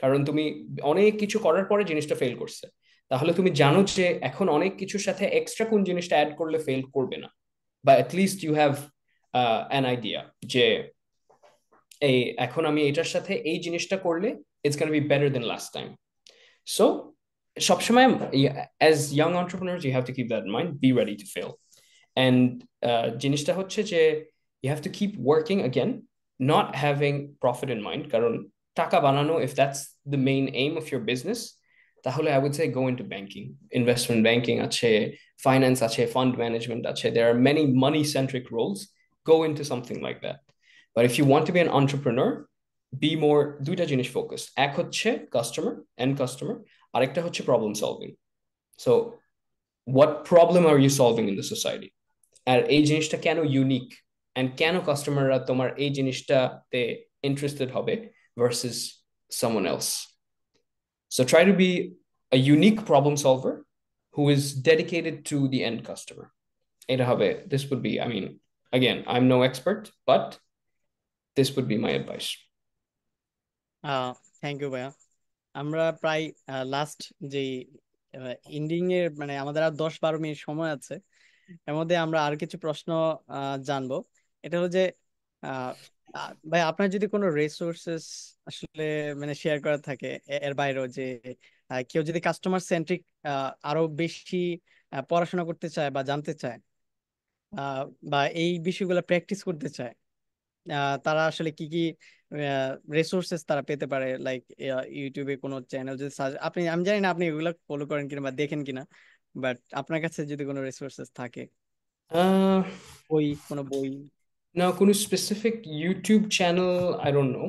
কারণ তুমি অনেক কিছু করার পরে জিনিসটা ফেল করছে, তাহলে তুমি জানো যে এখন অনেক কিছুর সাথে এক্সট্রা কোন জিনিসটা অ্যাড করলে ফেল করবে না, বা at least you have an idea যে এই এখন আমি এটার সাথে এই জিনিসটা করলে it's going to be better than last time. So সবসময় as young entrepreneurs you have to keep that in mind, be ready to fail. And জিনিসটা হচ্ছে যে you have to keep working again, not having profit in mind, কারণ টাকা বানানো, if that's the main aim of your business, তাহলে I would say go into banking, investment banking আছে, finance আছে, fund management আছে, there are many money centric roles, go into something like that. But if you want to be an entrepreneur, be more দুইটা জিনিস focus, এক হচ্ছে customer, and customer, আরেকটা হচ্ছে problem solving. So what problem are you solving in the society, আর এই জিনিসটা কেন unique, and কেন কাস্টমাররা তোমার এই জিনিসটাতে ইন্টারেস্টেড হবে versus someone else. So try to be a unique problem solver who is dedicated to the end customer. এটা হবে, this would be, I mean, again, I'm no expert, but this would be my advice. Thank you ভাইয়া। আমরা প্রায় last যে ending এর মানে আমাদের আর 10-12 minute সময় আছে, এর মধ্যে আমরা আর কিছু প্রশ্ন জানবো। এটা হলো যে আহ, ভাই আপনার যদি কোনো রিসোর্সেস আসলে মানে শেয়ার করা থাকে এর বাইরেও, যে কেউ যদি কাস্টমার সেন্ট্রিক আরো বেশি পড়াশোনা করতে চায় বা জানতে চায়, আহ, বা এই বিষয়গুলো প্র্যাকটিস করতে চায়, তারা আসলে কি কি রিসোর্সেস তারা পেতে পারে? লাইক ইউটিউবে কোনো চ্যানেল যদি আপনি, আমি জানি না আপনি এগুলো ফলো করেন কিনা বা দেখেন কিনা, বাট আপনার কাছে যদি কোনো রিসোর্সেস থাকে, uh কোনো বই। Now কোনো specific YouTube channel I don't know,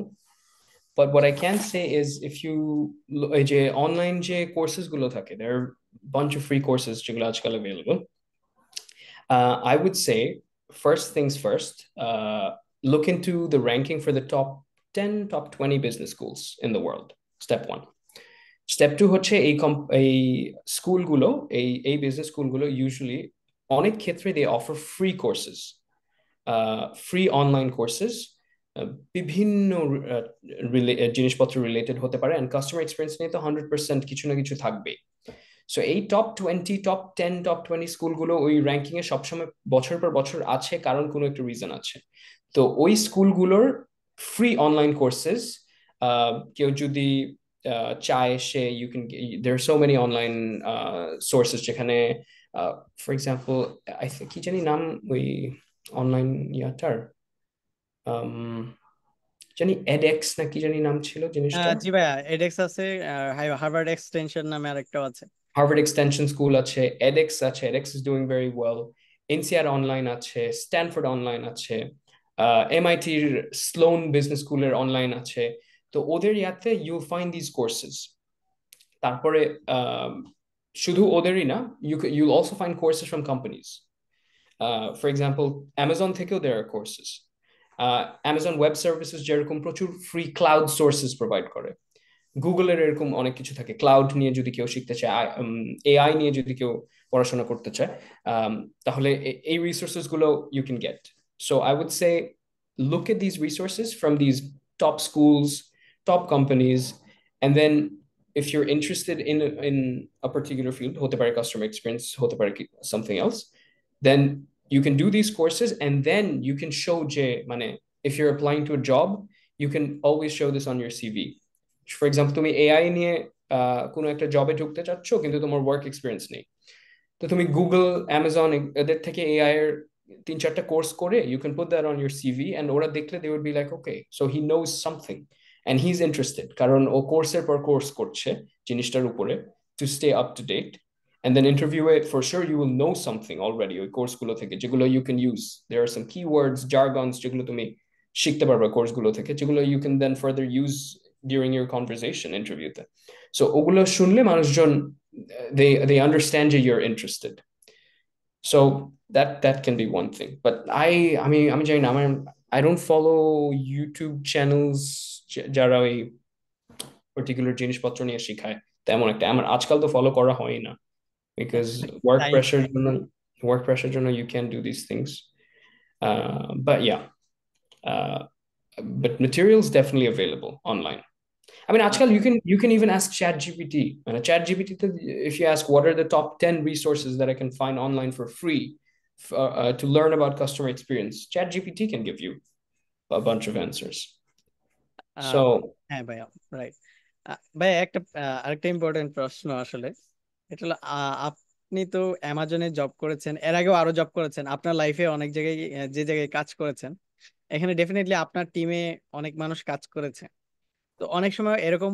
But what I can say is if you এই যে অনলাইন যে কোর্সেস গুলো থাকে, there are bunch of free courses যেগুলো আজকাল available. I would say, first things first, look into the ranking for the top 10, top 20 business schools in the world. Step one. Step two হচ্ছে এই স্কুলগুলো, এই business স্কুলগুলো usually অনেক ক্ষেত্রে they offer free courses, free online courses, বিভিন্ন জিনিসপত্র related হতে পারে, and customer experience নিয়ে তো 100% কিছু না কিছু থাকবে। সো এই টপ 20, টপ 10, টপ 20 স্কুলগুলো ওই র্যাঙ্কিং এ সবসময় বছর পর বছর আছে, কারণ কোনো একটা রিজন আছে। তো ওই স্কুলগুলোর ফ্রি অনলাইন কোর্সেস, কেউ যদি চায় সে you can, there are so many online sources যেখানে ফর এক্সাম্পল আই থিঙ্ক কি জানি নাম ওই অনলাইন ইয়াটার, জানি এডএক্স না কি জানি নাম ছিল জিনিসটা। জি ভাইয়া, এডেক্স আছে, হার্ভার্ড এক্সটেনশন নামে আরেকটাও আছে। হার্ভার্ড এক্সটেনশন স্কুল আছে, এডেক্স আছে, edX is doing very well, NCR online আছে, স্ট্যানফোর্ড অনলাইন আছে, এমআইটির স্লোন বিজনেস স্কুলের অনলাইন আছে। তো ওদের ইয়াতে ইউ ফাইন্ড দিস কোর্সেস। তারপরে শুধু ওদেরই না, you also find courses from companies. For example Amazon থেকেও there are courses. Amazon Web Services যেরকম প্রচুর ফ্রি ক্লাউড সোর্সেস প্রোভাইড করে, গুগলের এরকম অনেক কিছু থাকে। ক্লাউড নিয়ে যদি কেউ শিখতে চায়, এআই নিয়ে যদি কেউ পড়াশোনা করতে চায়, তাহলে এই রিসোর্সেস গুলো you can get. So I would say look at this resources from this top schools, top companies, and then if you're interested in a particular field, হতে পারে customer experience, হতে পারে something else, then you can do these courses, and then you can show যে মানে if you're applying to a job, you can always show this on your CV. For example তুমি AI নিয়ে কোনো একটা জবে ঢুকতে চাচ্ছ কিন্তু তোমার ওয়ার্ক এক্সপিরিয়েন্স নেই, তো তুমি গুগল, অ্যামাজন এদের থেকে এআই এর 3-4টা কোর্স করে you can put that on your CV, and ওরা দেখলে they would be like okay, so he knows something and he is interested, কারণ ও কোর্সের পর কোর্স করছে জিনিসটার উপরে to stay up to date. And then interview it, for sure you will know something already ওই কোর্সগুলো থেকে, যেগুলো you can use. There are some keywords, jargons যেগুলো তুমি শিখতে পারবে কোর্সগুলো থেকে, যেগুলো you can then further use during your conversation interview তে। So ওগুলো শুনলে মানুষজন they understand that you're interested. So that can be one thing. But আমি জানি না, I don't follow YouTube channels যারা ওই পার্টিকুলার জিনিসপত্র নিয়ে শেখায় তেমন একটা, আমার আজকাল তো ফলো করা হয় না, because টাইম। work pressure জন্য you can do these things. But yeah, uh, but materials definitely available online. I mean, Ajkal, you can even ask ChatGPT. And ChatGPT, if you ask what are the top 10 resources that I can find online for free to learn about customer experience, ChatGPT can give you a bunch of answers. So হ্যাঁ ভাইয়া, right. ভাইয়া একটা আরেকটা important প্রশ্ন আসলে, এটা হলো আপনি তো অ্যামাজনে জব করেছেন, এর আগেও আরো জব করেছেন, আপনার লাইফে অনেক জায়গায় যে জায়গায় কাজ করেছেন, এখানে ডেফিনেটলি আপনার টিমে অনেক মানুষ কাজ করেছে। তো অনেক সময় এরকম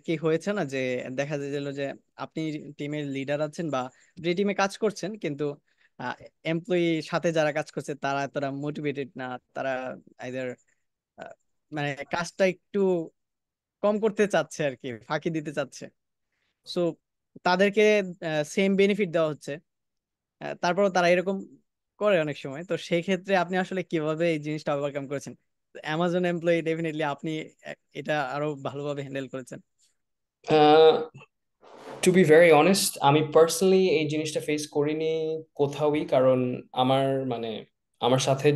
কি হয়েছে না যে দেখা যায় যে আপনি টিমের লিডার আছেন বা যে টিমে কাজ করছেন, কিন্তু এমপ্লয়ি সাথে যারা কাজ করছে তারা এতটা মোটিভেটেড না, তারা আইদার মানে কাজটা একটু কম করতে চাচ্ছে আর কি, ফাঁকি দিতে চাচ্ছে। সো তাদেরকে সেম বেনিফিট দেওয়া হচ্ছে, তারপরও তারা এরকম করে অনেক সময়। তো সেই ক্ষেত্রে আপনি আসলে কিভাবে এই জিনিসটা ওভারকাম করেছেন? অ্যামাজন এমপ্লয়ি ডেফিনেটলি আপনি এটা আরো ভালোভাবে হ্যান্ডেল করেছেন। uh, to be very honest, আমি পার্সোনালি এই জিনিসটা ফেস করিনি কোথাওই, কারণ আমার মানে আমার সাথে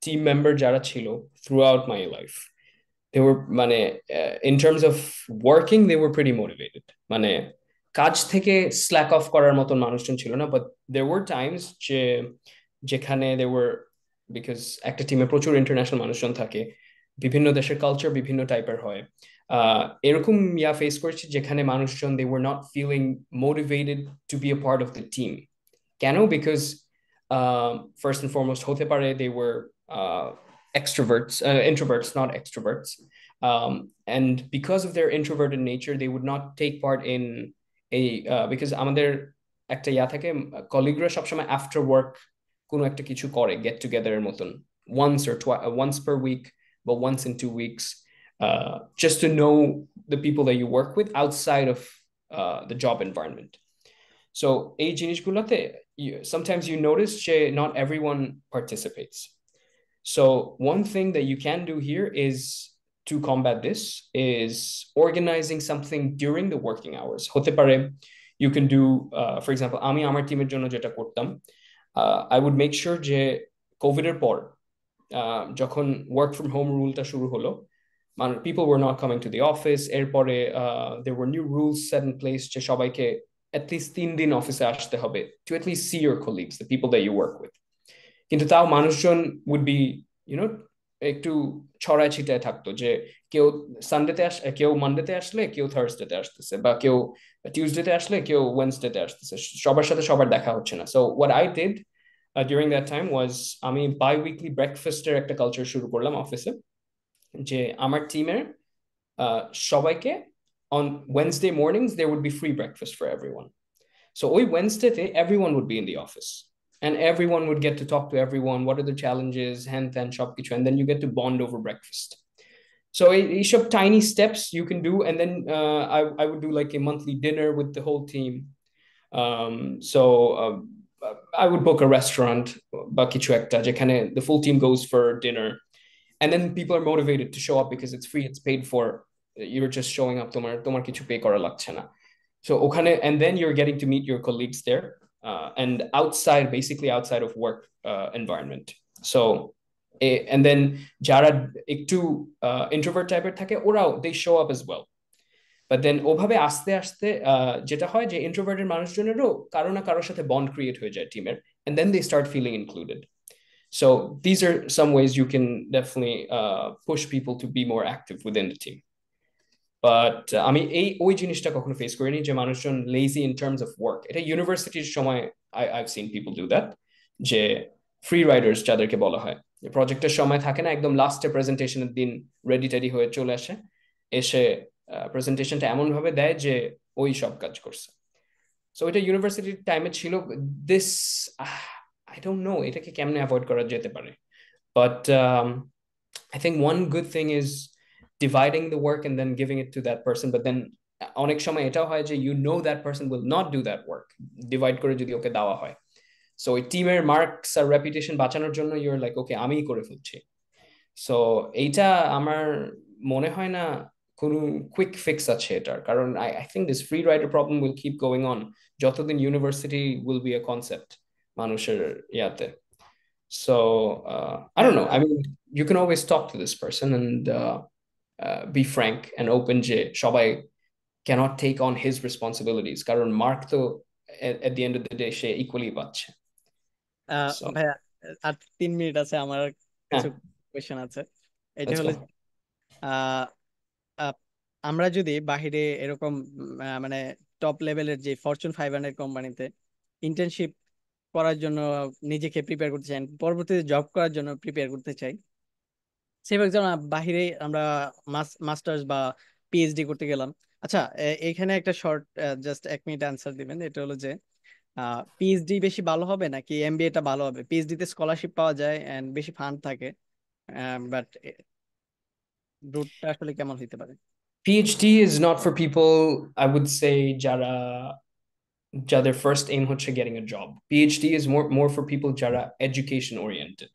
টিম মেম্বার যারা ছিল through out my life, they were মানে in terms of working they were pretty motivated, মানে কাজ থেকে স্ল্যাক অফ করার মতন মানুষজন ছিল না। বাট there were times যেখানে they were, because একটা টিমে প্রচুর ইন্টারন্যাশনাল মানুষজন থাকে, বিভিন্ন দেশের কালচার বিভিন্ন টাইপের হয়, এরকম ফেস করেছি যেখানে মানুষজন they were not feeling motivated to be a part of the team. কেন? Because first and foremost হতে পারে they were extroverts, introverts, not extroverts, and because of their introverted nature they would not take part in a because আমাদের একটা থাকে, কলিগরা সবসময় after work কোনো একটা কিছু করে, গেট টুগেদারের মতন, once or twice, once per week বা once in 2 weeks, just to know the people that you work with outside of the job environment. So এই জিনিসগুলোতে sometimes you notice যে not everyone participates. So one thing that you can do here is to combat this is organizing something during the working hours. হতে পারে you can do for example আমি আমার টিমের জন্য যেটা করতাম I would make sure যে Covid এর পর যখন ওয়ার্ক ফ্রম হোম রুলটা শুরু হলো people were not coming to the office এরপরে there were new rules set in place যে সবাইকে at least 3 দিন অফিসে আসতে হবে to at least see your colleagues the people that you work with কিন্তু তাও মানুষজন would be you know একটু ছড়ায় ছিটায় থাকতো যে কেউ সানডেতে কেউ মানডেতে আসলে কেউ থার্সডেতে আসতেছে বা কেউ টিউসডেতে আসলে কেউ ওয়েডনেসডেতে আসতেছে সবার সাথে সবার দেখা হচ্ছে না so what I did during that time was আমি bi-weekly ব্রেকফাস্টের একটা কালচার শুরু করলাম অফিসে যে আমার টিমের সবাইকে on Wednesday mornings there would be free breakfast for everyone so ওই ওয়েডনেসডেতে everyone would be in the office and everyone would get to talk to everyone what are the challenges hand and shop and then you get to bond over breakfast so each of tiny steps you can do and then I would do like a monthly dinner with the whole team so I would book a restaurant বা কিছু একটা যেখানে the full team goes for dinner and then people are motivated to show up because it's free it's paid for you're just showing up তোমার কিছু pay করা লাগছে না so ওখানে and then you're getting to meet your colleagues there and outside basically outside of work environment so and then যারা একটু introvert টাইপের থাকে ওরাও they show up as well but then ওভাবে আস্তে আস্তে যেটা হয় যে ইন্ট্রোভার্টেড মানুষজনেরও কারো না কারোর সাথে বন্ড ক্রিয়েট হয়ে যায় টিমের and then they start feeling included so these are some ways you can definitely push people to be more active within the team বাট আমি ওই জিনিসটা কখনো ফেস করিনি যে মানুষজন lazy in terms of work এটা ইউনিভার্সিটির সময় I've seen people do that যে ফ্রি রাইডার্স যাদেরকে বলা হয় প্রজেক্টের সময় থাকে না একদম লাস্টে প্রেজেন্টেশনের দিন রেডি টেডি হয়ে চলে আসে এসে প্রেজেন্টেশনটা এমন ভাবে দেয় যে ওই সব কাজ করছে সো এটা ইউনিভার্সিটির টাইমে ছিল দিস আই ডোন্ট নো এটাকে কেমনে অ্যাভয়েড করা যেতে পারে but I think one good thing is dividing the work and then giving it to that person but then অনেক সময় এটাও হয় যে you know that person will not do that work divide করে যদি ওকে দেওয়া হয় so ওই টিমের মার্কস আর রেপুটেশন বাঁচানোর জন্য you're like okay আমিই করে ফেলছি so এইটা আমার মনে হয় না কোনো কুইক ফিক্স আছে এটার কারণ I think this free rider problem will keep going on যতদিন university will be a concept মানুষের ইয়াতে so I don't হ্যাঁ know I mean you can always talk to this person and be frank and open যে সবাই cannot take on his responsibilities কারণ mark তো at the end of the day say equally পাচ্ছে so ভাইয়া আর 3 minute আছে আমার হ্যাঁ কিছু কোয়েশ্চেন আছে এটা let's হলো go আহ আহ, আমরা যদি বাহিরে এরকম মানে টপ লেভেলের যে ফরচুন 500 কোম্পানিতে ইন্টার্নশিপ করার জন্য নিজেকে প্রিপেয়ার করতে চাই পরবর্তীতে জব করার জন্য প্রিপেয়ার করতে চাই সেভাবে যেমন বাহিরে আমরা মাস্টার্স বা পিএইচডি করতে গেলাম আচ্ছা এখানে একটা শর্ট জাস্ট 1 মিনিট অ্যান্সার দিবেন এটা হলো যে পিএইচডি বেশি ভালো হবে নাকি এমবিএ টা ভালো হবে পিএইচডি তে স্কলারশিপ পাওয়া যায় এন্ড বেশি ফান্ড থাকে বাট রুটটা আসলে কেমন হইতে পারে PhD is not for people I would say যারা যাদের first aim হচ্ছে getting a job PhD is more for people যারা education oriented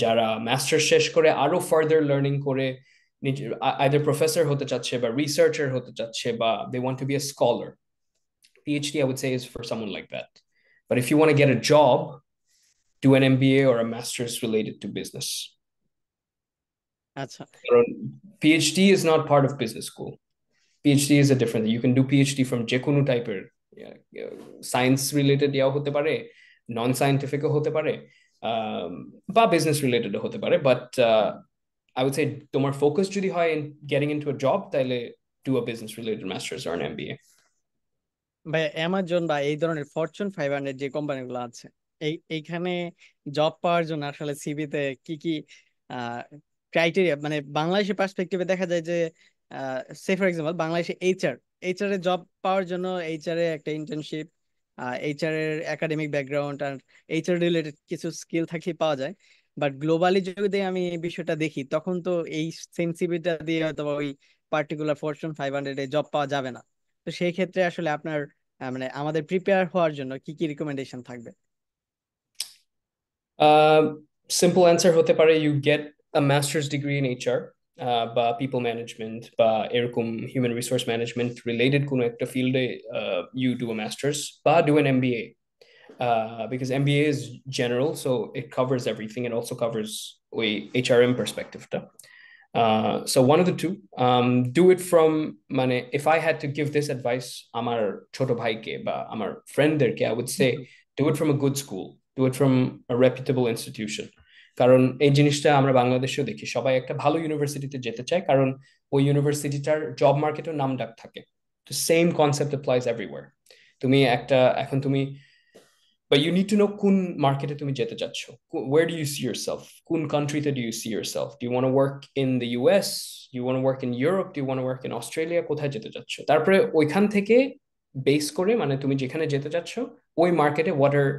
যারা মাস্টার শেষ করে আরো ফার্দার লার্নিং করে either প্রফেসর হতে চাচ্ছে বা রিসার্চার হতে চাচ্ছে বা they want to be a scholar PhD I would say is for someone like that but if you want to get a job do an MBA or a master's related to business আচ্ছা PhD is not part of business school PhD is a different you can do PhD from যে কোনো টাইপের science related ইয়াও হতে পারে নন সায়েন্টিফিকও হতে পারে বা বিজনেস রিলেটেড হতে পারে বাট I would say তোমার ফোকাস যদি হয় in getting into a job তাহলে do a business related masters or an MBA ভাই অ্যামাজন বা এই ধরনের ফরচুন 500 যে কোম্পানিগুলো আছে এইখানে জব পাওয়ার জন্য আসলে সিভিতে কি কি ক্রাইটেরিয়া মানে বাংলাদেশের পার্সপেক্টিভে দেখা যায় যে সে ফর এক্সাম্পল বাংলাদেশে এইচআর এর জব পাওয়ার জন্য এইচআর এর একটা ইন্টার্নশিপ এইচআর এর একাডেমিক ব্যাকগ্রাউন্ড আর এইচআর রিলেটেড কিছু স্কিল থাকলেই পাওয়া যায় বাট গ্লোবালি যদি আমি এই বিষয়টা দেখি, তখন তো এই সেন্সিভিটা দিয়ে হয়তো বা ওই পার্টিকুলার ফরচুন 500-এ জব পাওয়া যাবে না। তো সেই ক্ষেত্রে আসলে আপনার মানে আমাদের প্রিপেয়ার হওয়ার জন্য কি কি রিকমেন্ডেশন থাকবে? সিম্পল অ্যান্সার হতে পারে you get a masters degree in HR বা পিপল ম্যানেজমেন্ট বা এরকম হিউম্যান রিসোর্স ম্যানেজমেন্ট রিলেটেড কোনো একটা ফিল্ডে ইউ ডু আ মাস্টার্স বা do an MBA, because MBA is general, so it covers everything. It also covers ওই HRM perspective. So one of the two. Do it from, মানে if I had to give this advice আমার ছোট ভাইকে বা আমার ফ্রেন্ডদেরকে, I would say do it from a good school. Do it from a reputable institution. কারণ এই জিনিসটা আমরা বাংলাদেশেও দেখি, সবাই একটা ভালো ইউনিভার্সিটিতে যেতে চায় কারণ ওই ইউনিভার্সিটিটার জব মার্কেটেও নাম ডাক থাকে। তো সেম কনসেপ্ট অ্যাপ্লাইজ এভরিওয়্যার। তুমি একটা এখন তুমি, but you need to know কোন মার্কেটে তুমি যেতে চাচ্ছ, where do you see yourself, কোন কান্ট্রিতে do you see yourself, do you want to work in the US, do you want to work in Europe, do you want to work in Australia, কোথায় যেতে চাচ্ছ, তারপরে ওইখান থেকে base করে মানে তুমি যেখানে যেতে চাচ্ছ ওই মার্কেটে what are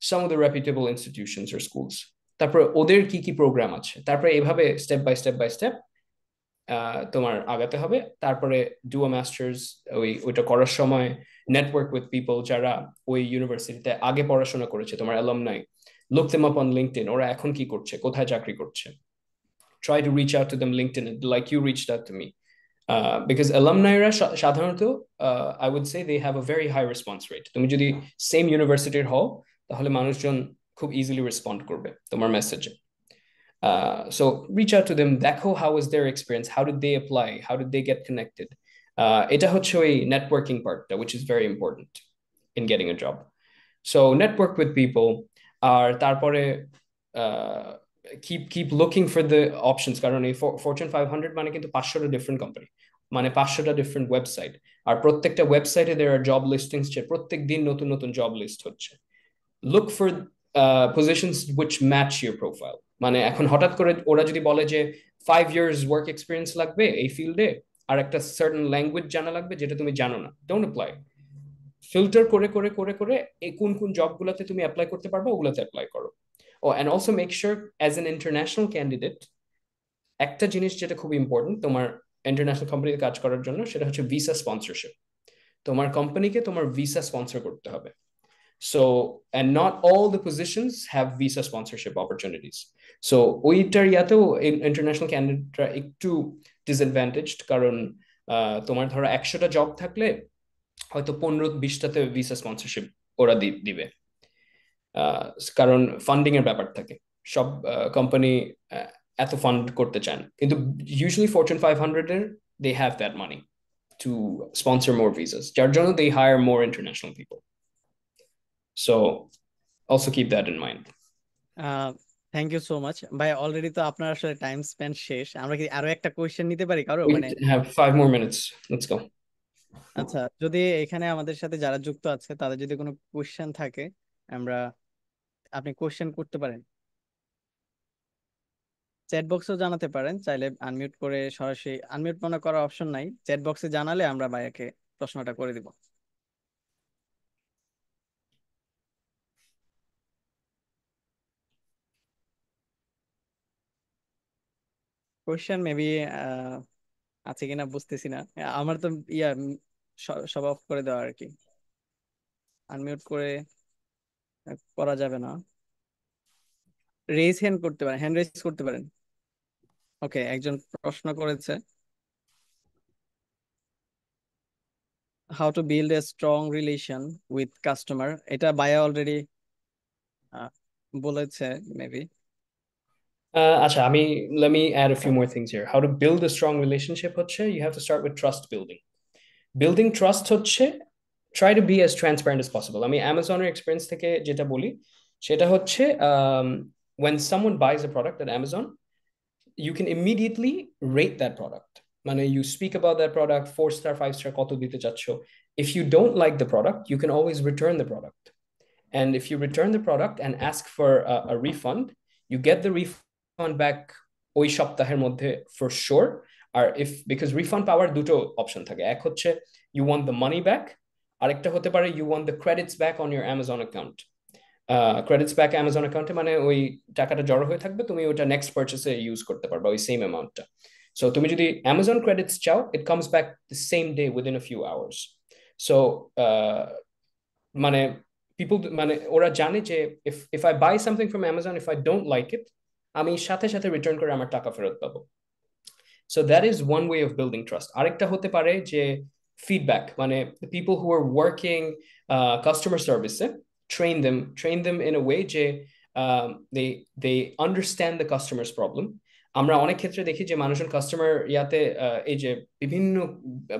some of the reputable institutions or schools, তারপরে ওদের কি কি প্রোগ্রাম আছে, তারপরে এভাবে স্টেপ বাই স্টেপ তোমার আগাতে হবে। তারপরে ডু আ মাস্টার্স, ওইটা করার সময় নেটওয়ার্ক উইথ পিপল যারা ওই ইউনিভার্সিটিতে আগে পড়াশোনা করেছে, তোমার alumni, look them up on LinkedIn, ওরা এখন কি করছে, কোথায় চাকরি করছে, try to reach out to them LinkedIn like you reached out to me, because অ্যালামনাইরা সাধারণত I would say they have a very high response rate. তুমি যদি সেম ইউনিভার্সিটির হও তাহলে মানুষজন খুব ইজিলি রেসপন্ড করবে তোমার মেসেজে। So reach out to them, দেখো how was their experience, how did they apply, how did they get connected. এটা হচ্ছে ওই নেটওয়ার্কিং পার্টটা which is very important in getting a job. So network with people, আর তারপরে keep looking for the options, কারণ এই Fortune 500 মানে কিন্তু 500টা different company, মানে 500টা ডিফারেন্ট ওয়েবসাইট, আর প্রত্যেকটা ওয়েবসাইটে there are job listings, প্রত্যেক দিন নতুন নতুন জব লিস্ট হচ্ছে। look for positions which match your profile, মানে এখন হঠাৎ করে ওরা যদি বলে যে 5 years ওয়ার্ক এক্সপিরিয়েন্স লাগবে এই ফিল্ডে আর একটা সার্টেন ল্যাঙ্গুয়েজ জানা লাগবে যেটা তুমি জানো না, ডোন্ট অ্যাপ্লাই। ফিল্টার করে করে করে করে এই কোন কোন জবগুলোতে তুমি অ্যাপ্লাই করতে পারবে ওগুলোতে অ্যাপ্লাই করো। ও and also make sure as an international candidate একটা জিনিস যেটা খুব ইম্পর্টেন্ট তোমার ইন্টারন্যাশনাল কোম্পানিতে কাজ করার জন্য, সেটা হচ্ছে ভিসা স্পন্সরশিপ। তোমার কোম্পানিকে তোমার ভিসা স্পন্সর করতে হবে। So, and not all the positions have visa sponsorship opportunities. So, ওইটার ইয়াতেও ইন্টারন্যাশনাল ক্যান্ডিডেটরা একটু ডিসঅ্যাডভান্টেজড, কারণ তোমার ধরো 100টা জব থাকলে হয়তো 15-20টাতে ভিসা স্পন্সরশিপ ওরা দিবে, কারণ ফান্ডিং এর ব্যাপার থাকে, সব কোম্পানি এত ফান্ড করতে চান, কিন্তু ইউজুয়ালি Fortune 500 এর they have that money to sponsor more visas, যার জন্য they hire more international people. So also keep that in mind. Thank you so much ভাই। অলরেডি তো আপনার আসলে টাইম স্পেন্ড শেষ, আমরা কি আরো একটা কোয়েশ্চেন নিতে পারি কারো We মানে? have 5 more minutes. Let's go. আচ্ছা, যদি এখানে আমাদের সাথে যারা যুক্ত আছে তাদের যদি কোনো কোয়েশ্চেন থাকে, আমরা আপনি কোয়েশ্চেন করতে পারেন, চ্যাট বক্সেও জানাতে পারেন চাইলে, আনমিউট করে সরাসরি, আনমিউট মনে করার অপশন নাই, চ্যাট বক্সে জানালে আমরা ভাইয়াকে প্রশ্নটা করে দিব। কোয়েশ্চেন মেবি আছে কিনা বুঝতেছি না, আমার তো ইয়া সব অফ করে দেওয়া আর কি, আনমিউট করে করা যাবে না। রেজ হ্যান্ড করতে পারেন, হ্যান্ড রেজ করতে পারেন। ওকে, একজন প্রশ্ন করেছে, how to build a strong relation with customer, এটা বায়া অলরেডি বলেছে মেবি। আচ্ছা, let me add a few more things here. How to build a strong relationship হচ্ছে you have to start with trust building. Building trust হচ্ছে try to be as transparent as possible. আমি অ্যামাজনের experience থেকে যেটা বলি সেটা হচ্ছে when someone buys a product at Amazon, you can immediately rate that product. মানে you speak about that product, 4 star 5 star কত দিতে চাচ্ছ। If you don't like the product, you can always return the product. And if you return the product and ask for a refund, you get the refund back ওই সপ্তাহের মধ্যে for sure. R because refund পাওয়ার দুটো option থাকে, এক হচ্ছে you want the money back, আরেকটা হতে পারে you want the credits back on your Amazon account. Credits back Amazon অ্যাকাউন্টে, মানে ওই টাকাটা জড়ো হয়ে থাকবে, তুমি ওটা নেক্সট পারচেসে ইউজ করতে পারবা ওই সেম অ্যামাউন্টটা। সো তুমি যদি অ্যামাজন ক্রেডিটস চাও, it comes back the same day within a few hours. So মানে পিপল, মানে ওরা জানে যে if I buy something from Amazon, if I don't like it, আমি সাথে সাথে রিটার্ন করে আমার টাকা ফেরত পাবো। So that is one way of building trust. আরেকটা হতে পারে যে ফিডব্যাক, মানে people who are working customer সার্ভিসে, train them in a way যে they understand the customer's problem. আমরা অনেক ক্ষেত্রে দেখি যে মানুষজন কাস্টমার ইয়াতে এই যে বিভিন্ন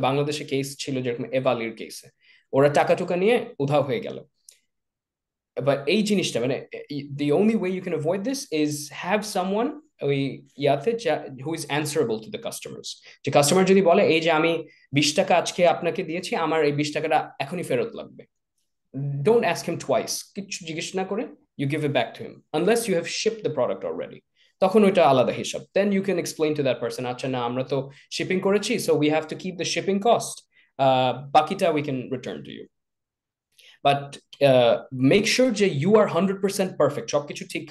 বাংলাদেশে কেস ছিল যেরকম এভালির কেসে, ওরা টাকা টুকা নিয়ে উধাও হয়ে গেল। বাট এই জিনিসটা মানে the only way you can avoid this is have someone ওই ইয়াতে who is answerable to the customers। যে কাস্টমার যদি বলে এই যে আমি 20 টাকা আজকে আপনাকে দিয়েছি, আমার এই 20 টাকাটা এখনই ফেরত লাগবে, don't ask him twice, কিছু জিজ্ঞেস না করে you give it back to him unless you have shipped the product already। তখন ওইটা আলাদা হিসাব, then you can explain to that person আচ্ছা না আমরা তো শিপিং করেছি, so we have to keep the shipping cost, বাকিটা we can return to you। But make sure যে ইউ আর 100% পারফেক্ট, সবকিছু ঠিক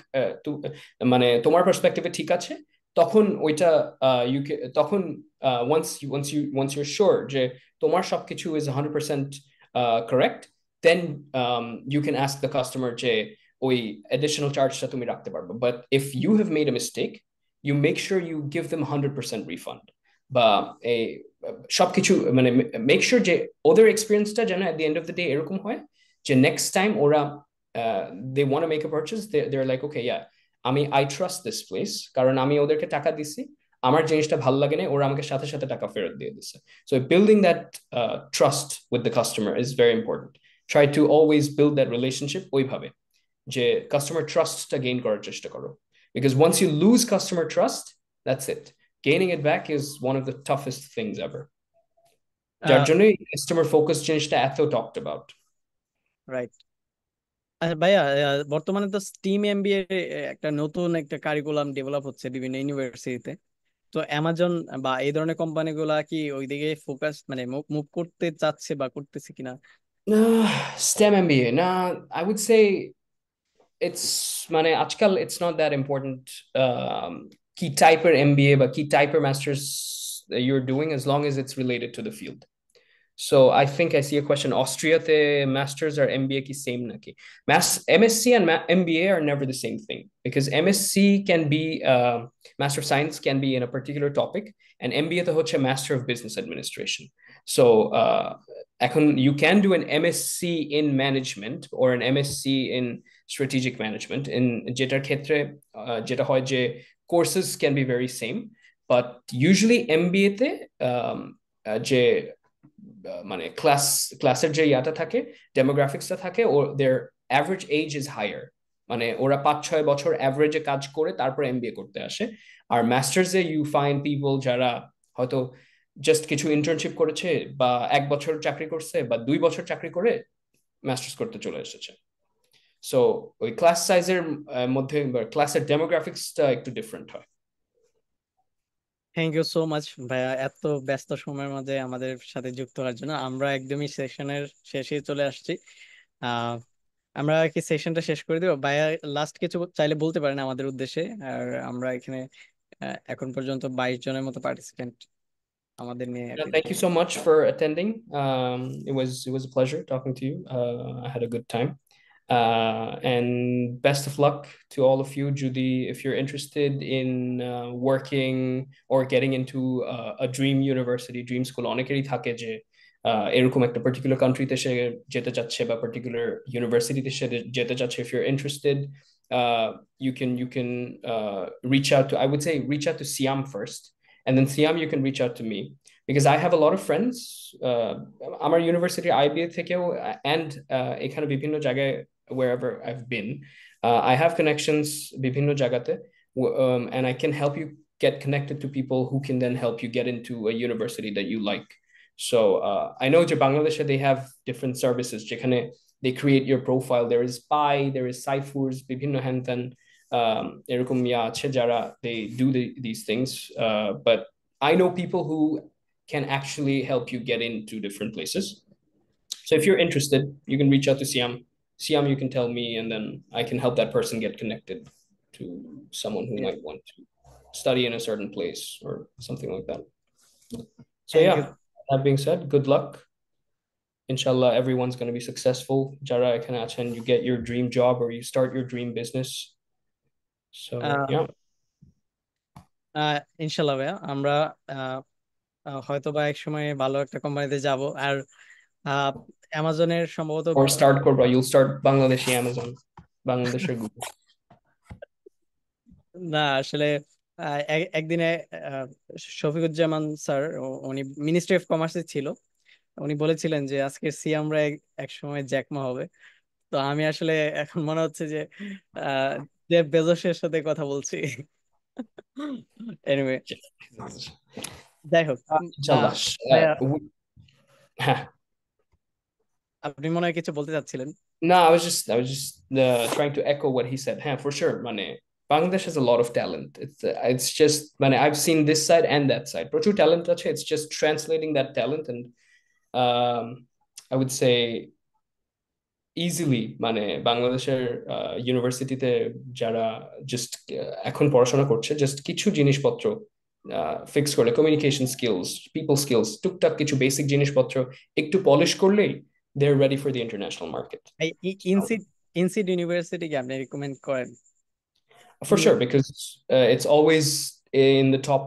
মানে তোমার পার্সপেক্টিভে ঠিক আছে। তখন ওইটা তখন once you're sure যে তোমার সবকিছু is 100% correct, then you can ask the customer যে ওই additional চার্জটা তুমি রাখতে পারবে। But if you have made a mistake, you make sure you give them 100% refund। বা এই সবকিছু মানে মেক শিওর যে ওদের এক্সপিরিয়েন্সটা যেন at the end of the day এরকম হয় যে নেক্সট টাইম ওরা they want to make a purchase, they're like okay yeah, I trust this place কারণ আমি ওদেরকে টাকা দিছি, আমার জিনিসটা ভালো লাগে না, ওরা আমাকে সাথে সাথে টাকা ফেরত দিয়ে দিছে। So building that trust with the customer is very important. Try to always build that relationship ওইভাবে যে কাস্টমার ট্রাস্টটা গেইন করার চেষ্টা করো, because once you lose customer trust, that's it, gaining it back is one of the toughest things ever। যার জন্যই customer focus জিনিসটা এত talked about. Right. আচ্ছা ভাইয়া, বর্তমানে তো স্টিম এমবিএ একটা নতুন একটা কারিকুলাম ডেভেলপ হচ্ছে বিভিন্ন ইউনিভার্সিটিতে। তো অ্যামাজন বা এই ধরনের কোম্পানিগুলা কি ওইদিকে ফোকাস মানে মুভ করতে চাচ্ছে বা করতেছে কিনা? STEM MBA, nah, I would say it's মানে আজকাল it's not that important কি টাইপের MBA বা কি টাইপের masters you're doing, as long as it's related to the field। So I think I see a question. Austria the masters or MBA ki same naki? MSc and MBA are never the same thing, because MSc can be Master of Science can be in a particular topic, and MBA the hoche Master of Business Administration। So you can do an MSc in management or an MSc in strategic management in যেটার ক্ষেত্রে যেটা হয় যে courses can be very same, but usually MBA তে যে মানে ক্লাসের যে ইয়াটা থাকে, ডেমোগ্রাফিক্সটা থাকে, ও দের অ্যাভারেজ এজ ইজ হায়ার, মানে ওরা 5-6 বছর অ্যাভারেজে কাজ করে তারপর এমবিএ করতে আসে। আর মাস্টার্সে ইউ ফাইন্ড পিপল যারা হয়তো জাস্ট কিছু ইন্টার্নশিপ করেছে বা 1 বছর চাকরি করছে বা 2 বছর চাকরি করে মাস্টার্স করতে চলে এসেছে। সো ওই ক্লাস সাইজের মধ্যে ক্লাসের ডেমোগ্রাফিক্সটা একটু ডিফারেন্ট হয়। থ্যাংক ইউ সো মাচ ভাইয়া, এত ব্যস্ত সময়ের মাঝে আমাদের সাথে যুক্ত হওয়ার জন্য। আমরা একদমই সেশনের শেষে চলে আসছি। আহ আমরা কি সেশনটা শেষ করে দেবো ভাইয়া? লাস্ট কিছু চাইলে বলতে পারেন আমাদের উদ্দেশ্যে। আর আমরা এখানে এখন পর্যন্ত 22 জনের মতো পার্টিসিপেন্ট আমাদের নিয়ে Yeah, অ্যাটেন্ড thank you করছে। so much for attending. It was a pleasure talking to you. I had a good time. And best of luck to all of you, Judy. If you're interested in working or getting into a dream university, dream school, অনেকেরই থাকে যে এরকম একটা particular countryতে সে যেতে চাচ্ছে বা particular universityতে সে যেতে চাচ্ছে। If you're interested, you can reach out to, I would say reach out to Siam first, and then Siam you can reach out to me, because I have a lot of friends আমার university IBA থেকেও and এখানে বিভিন্ন জায়গায় wherever I've been, I have connections বিভিন্ন জায়গাতে, and I can help you get connected to people who can then help you get into a university that you like। So I know in Bangladesh they have different services যেখানে they create your profile, there is Pi, there is Cyphers, বিভিন্ন হ্যান এরকম ইয়া আছে যারা they do these things, but I know people who can actually help you get into different places. So if you're interested, you can reach out to Siam Siam, you can tell me, and then I can help that person get connected to someone who Yeah. might want to study in a certain place or something like that. So Thank you. yeah, that being said, good luck. Inshallah, everyone's going to be successful. Jara এখানে আছেন, you get your dream job or you start your dream business. So ah yeah, ইনশাল্লাহ ভাইয়া, আমরা আহ, হয়তো বা এক সময় ভালো একটা কোম্পানিতে যাব। আর আহ, অ্যামাজনের সম্ভবত or start করবা, you'll start Bangladeshi Amazon, বাংলাদেশের গুগল। না আসলে একদিনে আহ, শফিকুজ্জামান স্যার, উনি মিনিস্ট্রি অফ কমার্সে ছিল, উনি বলেছিলেন যে আজকের সিএমরা এক সময় জ্যাকমা হবে। তো আমি আসলে এখন মনে হচ্ছে যে আহ জেফ বেজোসের সাথে কথা বলছি। এনিওয়ে, যাই হোক। আহ, ইনশাল্লাহ। ভাইয়া, হ্যাঁ, আপনি মনে হয় কিছু বলতে চাচ্ছিলেন। no, I was just trying to echo what he said. For sure, মানে Bangladesh has a lot of talent. It's just মানে I've seen this side and that side. প্রচুর talent আছে. It's just translating that talent and um, I would say easily মানে বাংলাদেশের ইউনিভার্সিটিতে যারা just এখন পড়াশোনা করছে, জাস্ট কিছু জিনিসপত্র ফিক্স করলে, কমিউনিকেশন স্কিলস, পিপল স্কিলস, টুকটাক কিছু বেসিক জিনিসপত্র একটু পলিশ করলেই they are ready for the international market. এই ইনসিড ইনসিড ইউনিভার্সিটি কি আপনি রিকমেন্ড করেন? For sure, because it's always in the top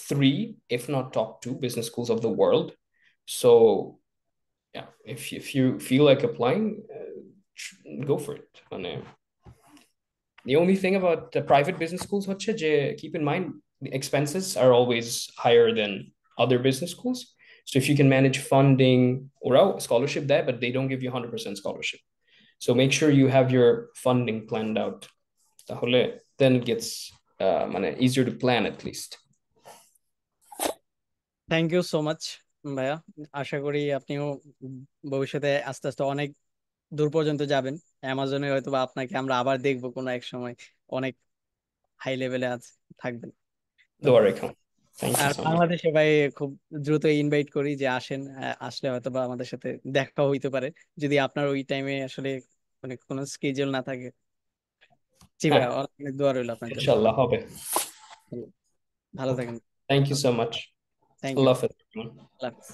three, if not top two, business schools of the world. So yeah, if you feel like applying, go for it. The only thing about the private business schools, keep in mind the expenses are always higher than other business schools. So if you can manage funding or scholarship there, but they don't give you 100% scholarship. So make sure you have your funding planned out. Then it gets easier to plan at least. Thank you so much ভাইয়া। আশা করি আপনিও ভবিষ্যতে আস্তে আস্তে অনেক দূর পর্যন্ত যাবেন। অ্যামাজনে হয়তো বা আপনাকে আমরা আবার দেখবো কোনো এক সময়, অনেক হাই লেভেলে থাকবেন। তো Dua Rekha. Thank you R so much. বাংলাদেশে ভাই খুব দ্রুত ইনভাইট করি যে আসেন, আসলে হয়তো বা আমাদের সাথে দেখা হইতে পারে, যদি আপনার ওই টাইমে আসলে মানে কোনো স্কেজুল না থাকে। জি ভাই, হ্যাঁ, অনেক অনেক দোয়া রইল আপনার জন্য। ইনশাআল্লাহ হবে। ভালো Okay. থাকেন। Thank you so much. Thank you. Allah Hafiz, everyone. আল্লাহ হাফেজ।